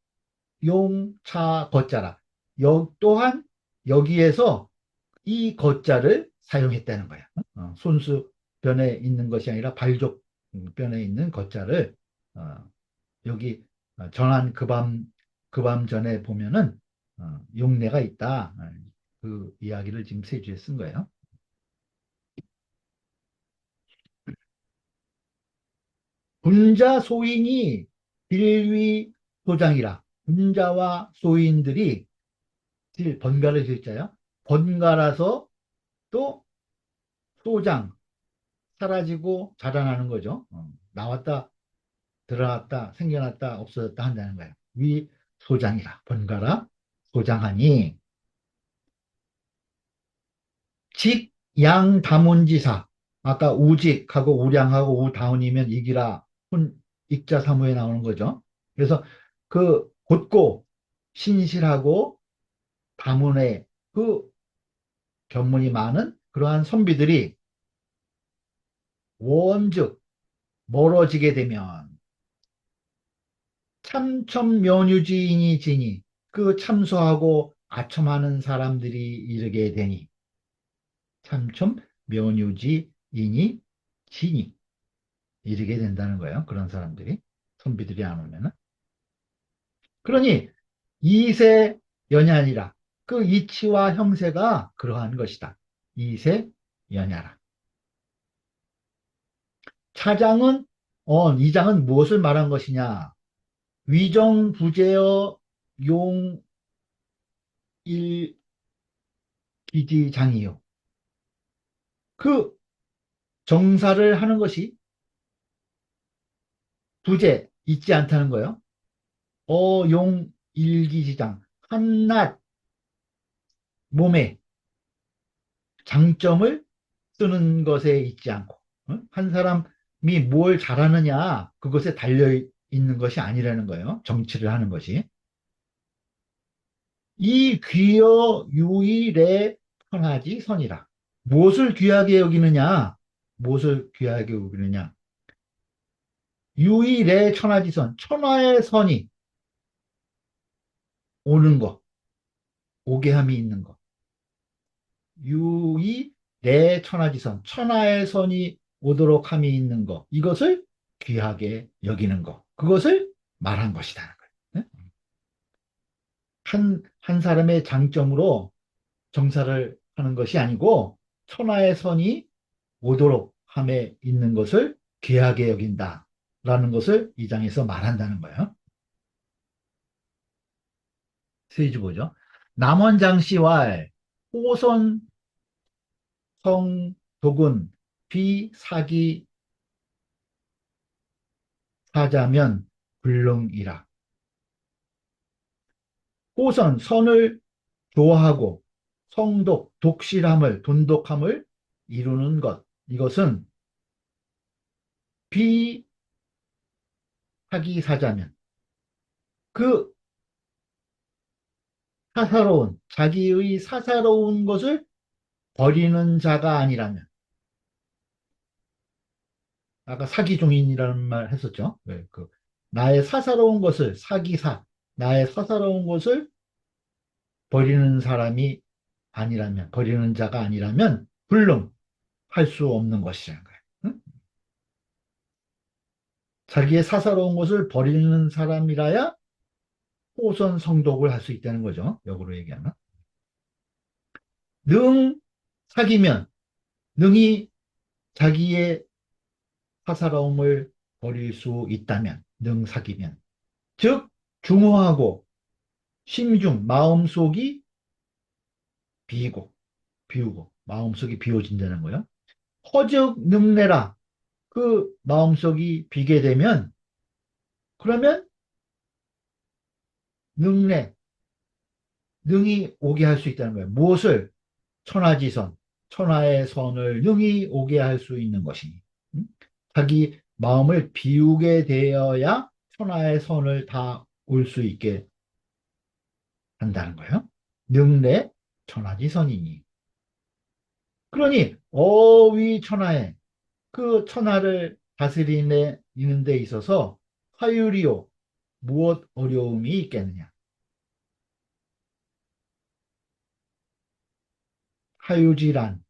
용, 차, 거자라. 또한 여기에서 이 거자를 사용했다는 거야. 손수 변에 있는 것이 아니라 발족 변에 있는 거자를 어, 여기 전한 그 밤 전에 보면은 용례가 있다. 그 이야기를 지금 세주에 쓴 거예요. 분자 소인이 빌위 소장이라. 분자와 소인들이 번갈아 글자요. 번갈아서 또 소장, 사라지고 자라나는 거죠. 나왔다, 들어갔다, 생겨났다, 없어졌다 한다는 거예요. 위 소장이라. 번갈아 소장하니 직, 양, 다문지사. 아까 우직하고 우량하고 우다운이면 이기라. 익자 사무에 나오는 거죠. 그래서 그 곧고 신실하고 다문의 그 견문이 많은 그러한 선비들이 원즉 멀어지게 되면 참첨면유지인이 지니 그 참소하고 아첨하는 사람들이 이르게 되니 참첨면유지인이 지니 이르게 된다는 거예요. 그런 사람들이 선비들이 안 오면은. 그러니 이세 연야니라. 그 이치와 형세가 그러한 것이다. 이세 연야라. 차장은 이장은 무엇을 말한 것이냐? 위정부재여 용일기지장이요. 그 정사를 하는 것이 부재 있지 않다는 거예요. 용일기지장 한낱 몸에 장점을 쓰는 것에 있지 않고 한 사람이 뭘 잘하느냐 그것에 달려 있는 것이 아니라는 거예요. 정치를 하는 것이. 이 귀여 유일에 편하지 선이라. 무엇을 귀하게 여기느냐? 무엇을 귀하게 여기느냐? 유일의 천하지선, 천하의 선이 오는 것, 오게함이 있는 것. 유일의 천하지선, 천하의 선이 오도록 함이 있는 것. 이것을 귀하게 여기는 것. 그것을 말한 것이다. 한 사람의 장점으로 정사를 하는 것이 아니고 천하의 선이 오도록 함에 있는 것을 귀하게 여긴다라는 것을 이 장에서 말한다는 거예요. 세주 보죠. 남원장씨와 호선 성독은 비사기 사자면 불능이라. 호선 선을 좋아하고 성독 독실함을 돈독함을 이루는 것 이것은 비사기 사자면 그 사사로운 자기의 사사로운 것을 버리는 자가 아니라면 아까 사기종인이라는 말 했었죠. 네, 나의 사사로운 것을 사기사 나의 사사로운 것을 버리는 사람이 아니라면 버리는 자가 아니라면 불능 할 수 없는 것이라는 거예요. 응? 자기의 사사로운 것을 버리는 사람이라야 호선 성독을 할 수 있다는 거죠. 역으로 얘기하면 능 사기면 능이 자기의 사사로움을 버릴 수 있다면 능 사기면 즉 중후하고 심중 마음속이 비고 비우고 마음속이 비워진다는 거예요. 허즉 능내라 그 마음속이 비게 되면 그러면 능내 능이 오게 할 수 있다는 거예요. 무엇을 천하지선 천하의 선을 능히 오게 할 수 있는 것이니 음? 자기 마음을 비우게 되어야 천하의 선을 다 올 수 있게 한다는 거예요. 능내 천하지선이니 그러니 어위 천하에 그 천하를 다스리는 데 있어서 화유리요 무엇 어려움이 있겠느냐. 화유지란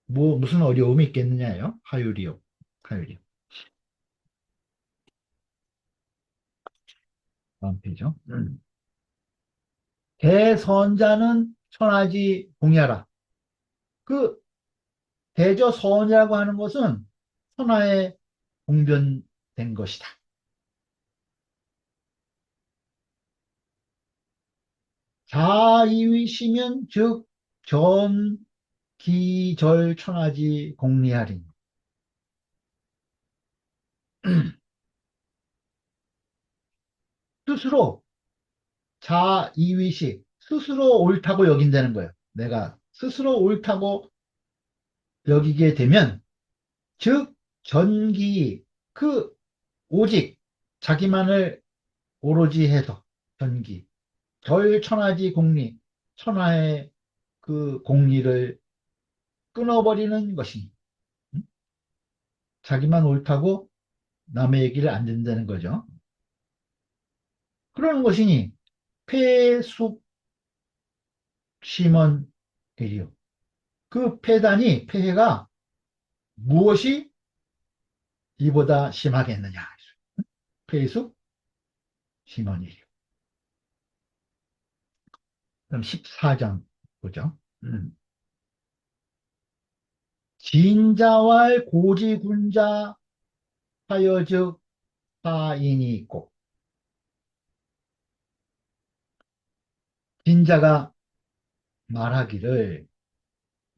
무슨 어려움이 있겠느냐요. 화유리요. 화유리요. 다음 페이죠. 대선자는 천하지 공야라. 그 대저선이라고 하는 것은 천하에 공변된 것이다. 자이위시면 즉 전기절 천하지 공리하리. 스스로 자이위시 스스로 옳다고 여긴다는 거예요. 내가 스스로 옳다고 여기게 되면 즉 전기 오직 자기만을 오로지 해서 전기 절천하지 공리, 천하의 그 공리를 끊어버리는 것이니, 음? 자기만 옳다고 남의 얘기를 안 듣는다는 거죠. 그러는 것이니 폐숙 심언이리요. 그 폐단이 폐해가 무엇이 이보다 심하겠느냐. 폐숙 심언이리요. 그럼 14장 보죠. 진자왈 고지군자 하여즉 하인이 있고, 진자가 말하기를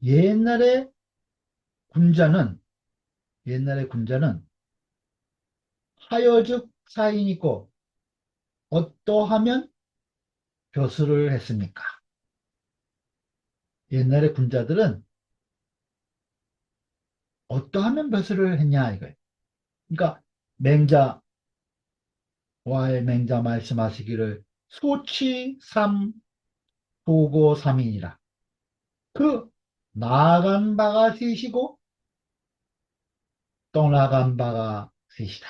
옛날에 군자는 옛날에 군자는 하여즉 사인이 있고 어떠하면 벼슬을 했습니까? 옛날에 군자들은 어떠하면 벼슬을 했냐 이거예요. 그러니까 맹자와의 맹자 말씀하시기를 소치삼 보고삼인이라. 그 나아간 바가 셋이고 떠나간 바가 셋이다.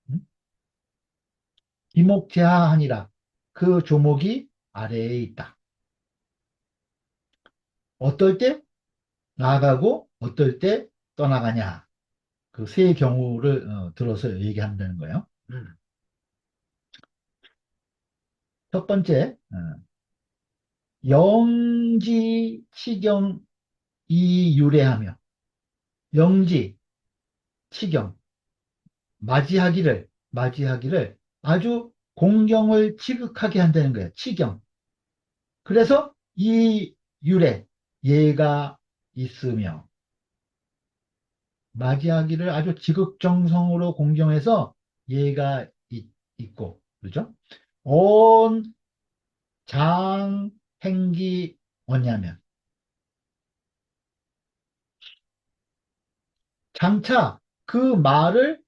음? 이목제하하니라. 그 조목이 아래에 있다. 어떨 때 나아가고 어떨 때 떠나가냐. 그 세 경우를 들어서 얘기한다는 거예요. 첫 번째, 영지, 치경, 이유래하며 영지, 치경, 맞이하기를 아주 공경을 지극하게 한다는 거예요. 치경. 그래서 이 유래, 예가 있으며 맞이하기를 아주 지극정성으로 공경해서 예가 있고, 그죠? 온 장, 행기, 뭐냐면 장차 그 말을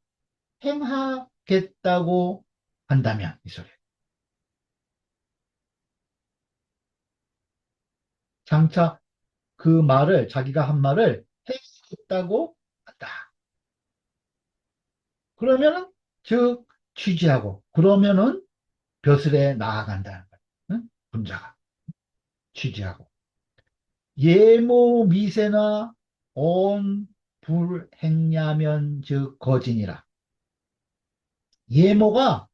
행하겠다고 한다면 이 소리. 장차 그 말을 자기가 한 말을 행하겠다고 한다. 그러면은 즉 취지하고 그러면은 벼슬에 나아간다는 거예요. 응? 분자가 취지하고 예모 미세나 온 불행야면 즉 거진이라. 예모가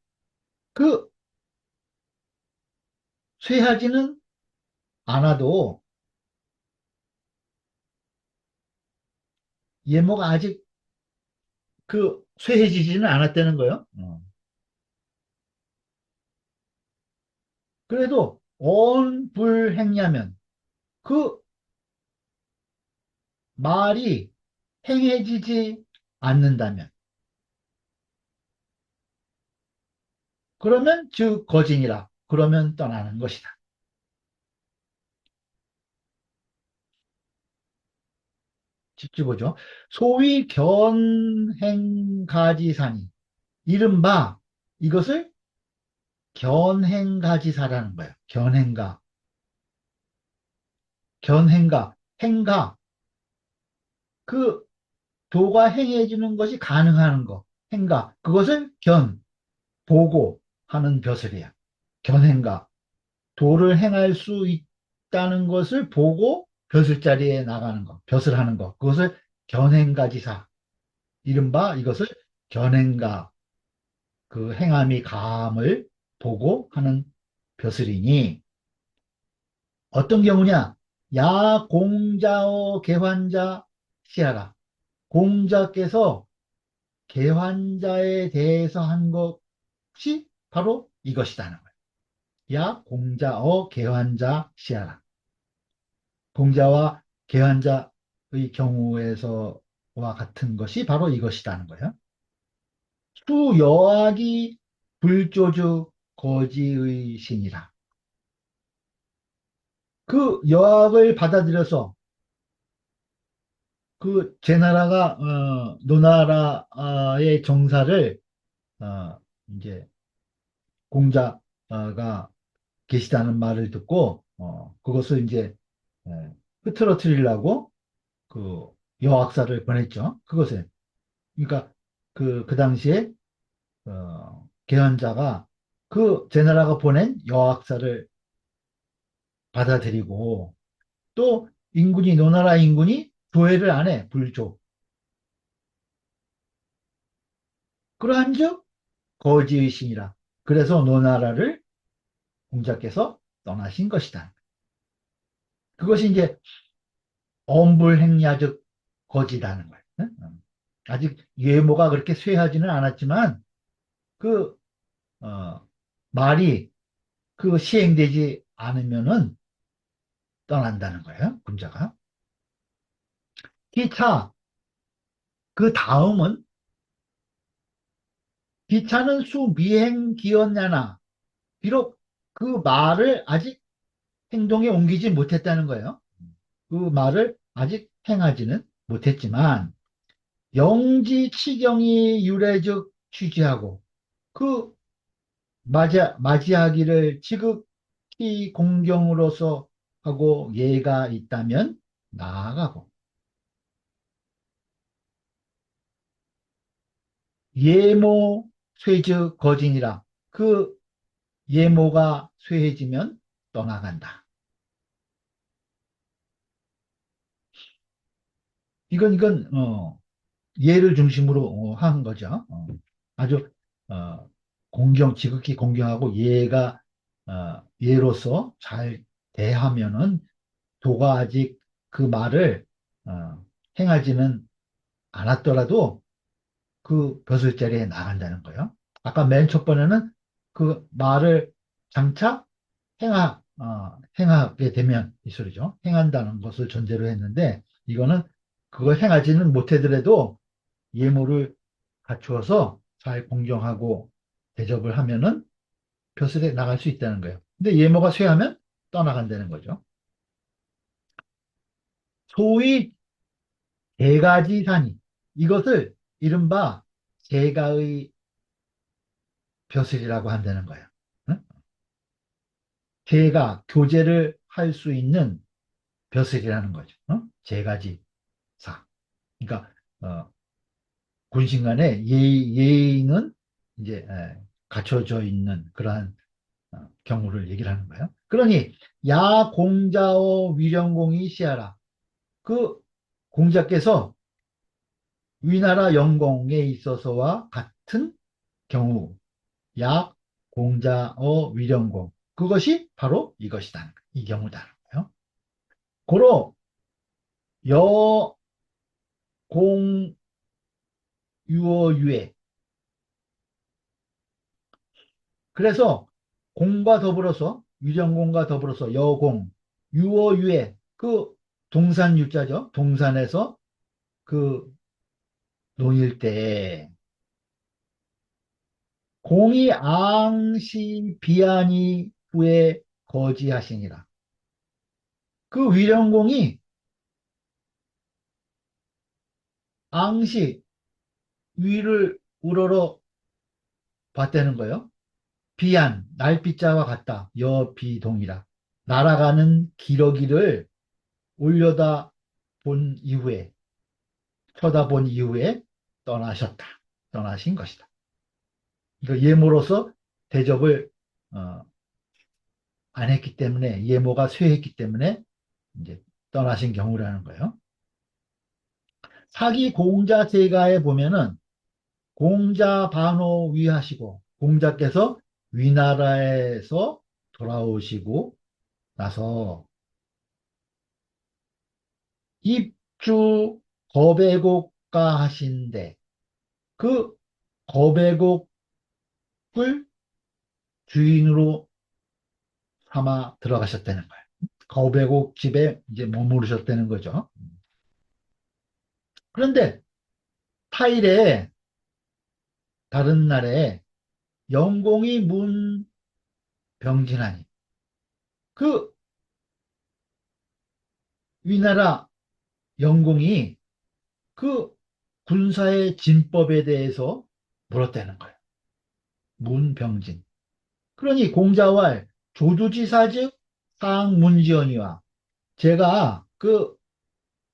그 쇠하지는 않아도 예모가 아직 그 쇠해지지는 않았다는 거예요. 그래도 언불행냐면 그 말이 행해지지 않는다면 그러면 즉 거진이라 그러면 떠나는 것이다. 집주 보죠. 소위 견행가지사니 이른바 이것을 견행가지사라는 거예요. 견행가 그 도가 행해지는 것이 가능한 거 행가 그것을 보고 하는 벼슬이야. 견행가 도를 행할 수 있다는 것을 보고 벼슬자리에 나가는 것, 벼슬 하는 것, 그것을 견행가지사, 이른바 이것을 견행가, 그 행함이 가함을 보고 하는 벼슬이니, 어떤 경우냐? 야 공자어 개환자 시하라. 공자께서 개환자에 대해서 한 것이 바로 이것이다는 거예요. 야 공자어 개환자 시하라. 공자와 개환자의 경우에서와 같은 것이 바로 이것이라는 거예요. 수여학이 불조주 거지의 신이라. 그 여학을 받아들여서 그 제나라가 노나라의 정사를 어, 이제 공자가 계시다는 말을 듣고, 그것을 이제, 흐트러뜨리려고 그 여학사를 보냈죠. 그것을. 그러니까 그 당시에, 개헌자가 그 제나라가 보낸 여학사를 받아들이고, 또 노나라 인군이 조회를 안 해, 불조. 그러한즉 거지의신이라. 그래서 노나라를 공자께서 떠나신 것이다. 그것이 이제 엄불행야적 거지라는 거예요. 응? 아직 외모가 그렇게 쇠하지는 않았지만 그 말이 그 시행되지 않으면은 떠난다는 거예요. 군자가. 기차 그 다음은 기차는 수미행기였냐나 비록 그 말을 아직 행동에 옮기지 못했다는 거예요. 그 말을 아직 행하지는 못했지만 영지치경이 유래적 취지하고 그 맞이하기를 지극히 공경으로서 하고 예가 있다면 나아가고 예모 쇠즉 거진이라 그 예모가 쇠해지면 떠나간다. 이건 예를 중심으로 한 거죠. 아주 지극히 공경하고 예로서 잘 대하면은 도가 아직 그 말을 어, 행하지는 않았더라도 그 벼슬자리에 나간다는 거예요. 아까 맨 첫 번에는 그 말을 장차 행하게 되면 이 소리죠. 행한다는 것을 전제로 했는데 이거는 그걸 행하지는 못하더라도 예모를 갖추어서 잘 공경하고 대접을 하면은 벼슬에 나갈 수 있다는 거예요. 근데 예모가 쇠하면 떠나간다는 거죠. 소위 개가지산이 이것을 이른바 제가의 벼슬이라고 한다는 거예요. 응? 제가 교제를 할 수 있는 벼슬이라는 거죠. 제가지사. 그러니까 군신 간의 예의는 이제 갖춰져 있는 그러한 경우를 얘기를 하는 거예요. 그러니 야 공자어 위령공이 시하라. 그 공자께서 위나라 영공에 있어서와 같은 경우 약 공자어 위령공 그것이 바로 이것이다. 이 경우다. 고로 여공 유어유예 그래서 공과 더불어서 위령공과 더불어서 여공 유어유예 그 동산 유자죠. 동산에서 그 논일 때 공이 앙시 비아니 후에 거지하시니라. 그 위령공이 앙시 위를 우러러 봤다는 거예요. 비안, 날비자와 같다. 여비동이라. 날아가는 기러기를 올려다 본 이후에, 쳐다본 이후에 떠나셨다. 떠나신 것이다. 그러니까 예모로서 대접을 어, 안 했기 때문에, 예모가 쇠했기 때문에 이제 떠나신 경우라는 거예요. 사기 공자 제가에 보면은 공자 반호 위하시고 공자께서 위나라에서 돌아오시고 나서 입주 거배곡가 하신데 그 거배곡을 주인으로 삼아 들어가셨다는 거예요. 거배곡 집에 이제 머무르셨다는 거죠. 그런데 타일에 다른 날에 영공이 문 병진하니 그 위나라 영공이 그 군사의 진법에 대해서 물었다는 거예요. 문병진. 그러니 공자왈 조주지사 즉 상문지연이와 제가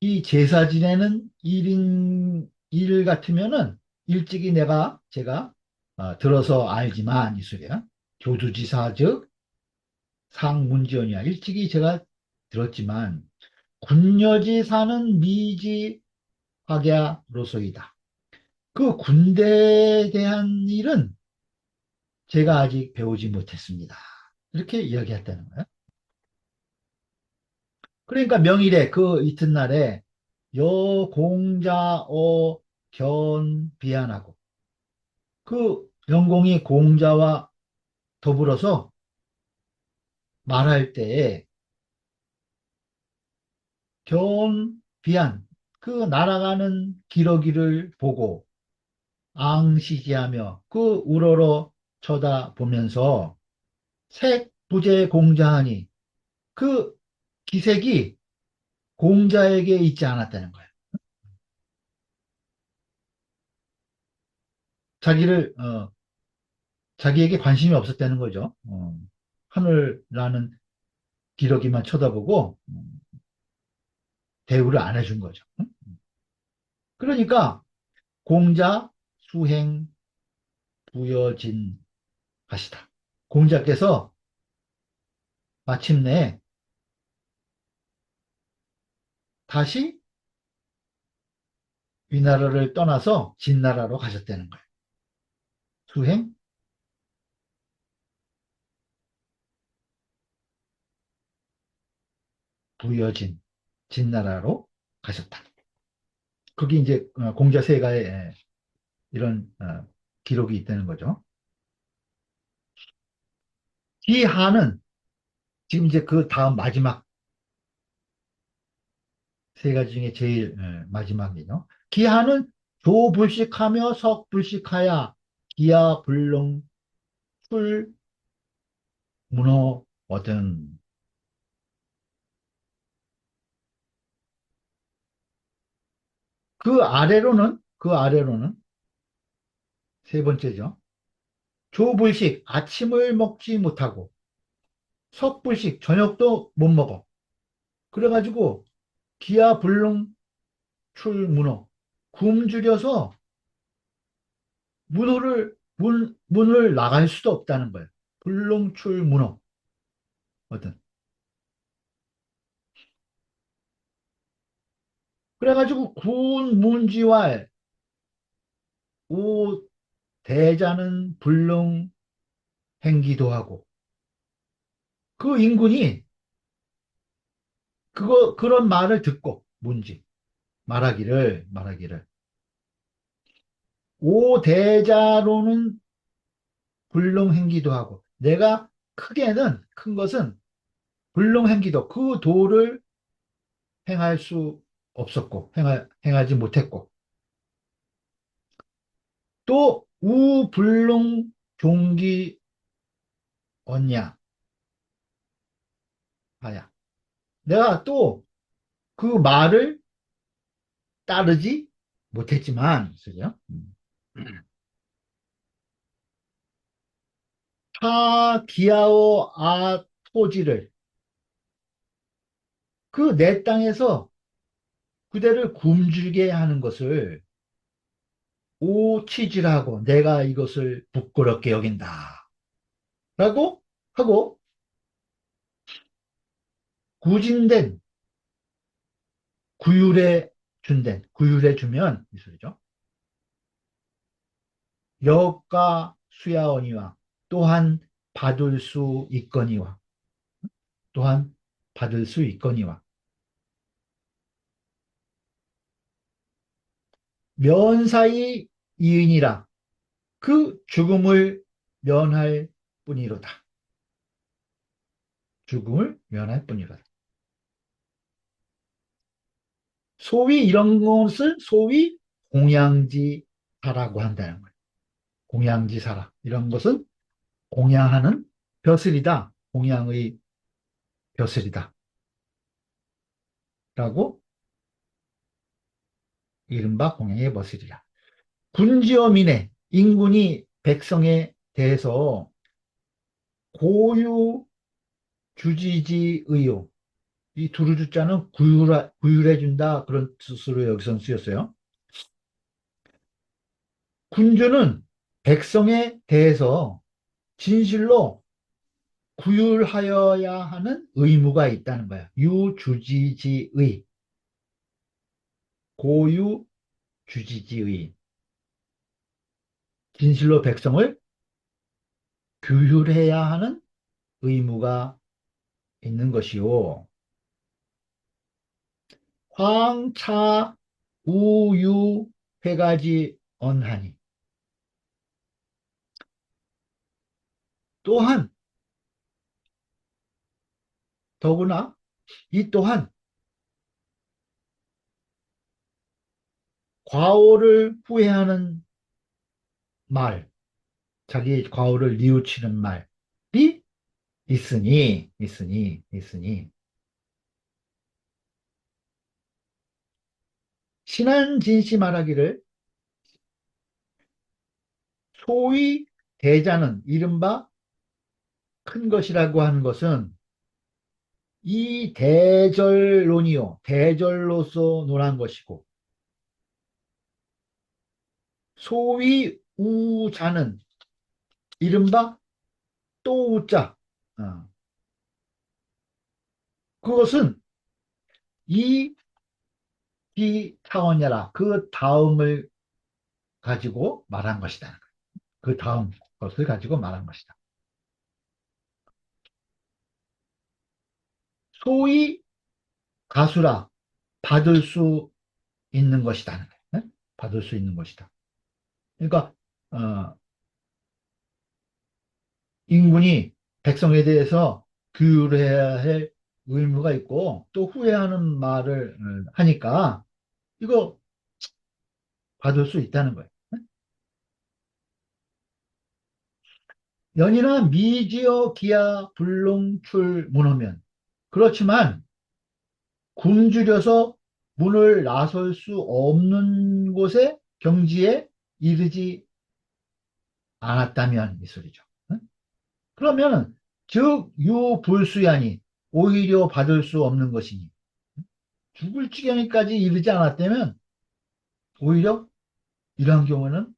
이 제사 지내는 일 같으면은 일찍이 제가 들어서 알지만 이 소리야. 조주지사 즉 상문지연이야. 일찍이 제가 들었지만 군여지 사는 미지 학야로소이다. 그 군대에 대한 일은 제가 아직 배우지 못했습니다. 이렇게 이야기했다는 거예요. 그러니까 명일에 그 이튿날에 여공자어 견비안하고 그 영공이 공자와 더불어서 말할 때에 견비안 그 날아가는 기러기를 보고 앙시시하며 그 우러러 쳐다보면서 색부재 공자하니 그 기색이 공자에게 있지 않았다는 거예요. 자기를 자기에게 관심이 없었다는 거죠. 하늘 나는 기러기만 쳐다보고 대우를 안 해준 거죠. 그러니까 공자 수행 부여진 하시다. 공자께서 마침내 다시 위나라를 떠나서 진나라로 가셨다는 거예요. 수행 부여진 진나라로 가셨다. 그게 이제 공자 세가에 이런 기록이 있다는 거죠. 기하는 지금 이제 그 다음 마지막 세 가지 중에 제일 마지막이죠. 기하는 조불식하며 석불식하야 기하 불능 출 문어 얻은 그 아래로는 세 번째죠. 조불식 아침을 먹지 못하고 석불식 저녁도 못 먹어. 그래가지고 기하 불능 출 문어 굶주려서 문을 나갈 수도 없다는 거예요. 불능출 문어 어떤 그래가지고 군 문지왈 오 대자는 불능 행기도 하고 그 인군이 그런 말을 듣고 문지 말하기를 오 대자로는 불능 행기도 하고 내가 큰 것은 불능 행기도 그 도를 행할 수 없었고 행하지 못했고 또 우불능 종기 언냐 하야 내가 또 그 말을 따르지 못했지만, 그죠? 타 기아오 아 토지를 그 내 땅에서 그대를 굶주리게 하는 것을 오치질하고 내가 이것을 부끄럽게 여긴다. 라고 하고 구진된 구율에 주면 이 소리죠. 여가 수야원이와 또한 받을 수 있거니와 또한 받을 수 있거니와 면사이 이인이라 그 죽음을 면할 뿐이로다. 죽음을 면할 뿐이로다. 소위 공양지사라고 한다는 거예요. 공양지사라. 이런 것은 공양하는 벼슬이다. 공양의 벼슬이다. 라고 이른바 공양의 벼슬이라. 군지어민의 인군이 백성에 대해서 고유 주지지의요. 이 두루주자는 구휼해준다 그런 뜻으로 여기서 쓰였어요. 군주는 백성에 대해서 진실로 구휼하여야 하는 의무가 있다는 거야. 유주지지의, 고유주지지의. 진실로 백성을 규율해야 하는 의무가 있는 것이요. 황차 우유 회가지 언하니. 또한 더구나 이 또한 과오를 후회하는 말, 자기의 과오를 뉘우치는 말이 있으니 신한진씨 말하기를 소위 대자는 이른바 큰 것이라고 하는 것은 이 대절론이요. 대절로서 논한 것이고 소위 우자는 이른바 또 우자. 어, 그것은 이 차원이라 그 다음을 가지고 말한 것이다. 그 다음 것을 가지고 말한 것이다. 소위 가수라 받을 수 있는 것이다. 네? 받을 수 있는 것이다. 그러니까 어, 인군이 백성에 대해서 규율해야 할 의무가 있고 또 후회하는 말을 하니까 이거 받을 수 있다는 거예요. 연이나 미지어 기야 불농출 문호면 그렇지만 굶주려서 문을 나설 수 없는 곳에 경지에 이르지 않았다면 이 소리죠. 응? 그러면 즉 유불수야니 오히려 받을 수 없는 것이니 죽을 지경에까지 이르지 않았다면 오히려 이러한 경우는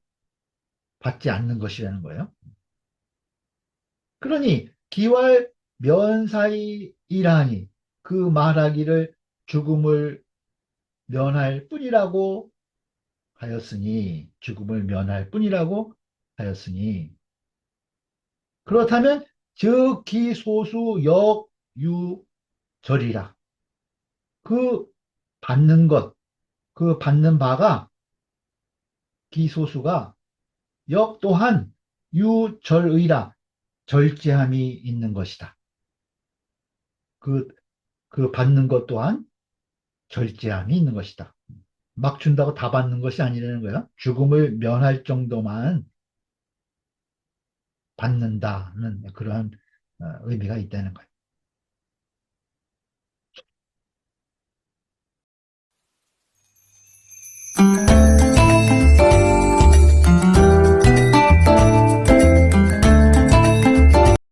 받지 않는 것이라는 거예요. 그러니 기활 면사이이라니 그 말하기를 죽음을 면할 뿐이라고 하였으니 죽음을 면할 뿐이라고 하였으니 그렇다면 즉 기소수 역유절이라 그 받는 것, 그 받는 바가 기소수가 역 또한 유절의라 절제함이 있는 것이다. 그, 그 받는 것 또한 절제함이 있는 것이다. 막 준다고 다 받는 것이 아니라는 거야. 죽음을 면할 정도만 받는다는 그러한 의미가 있다는 거야.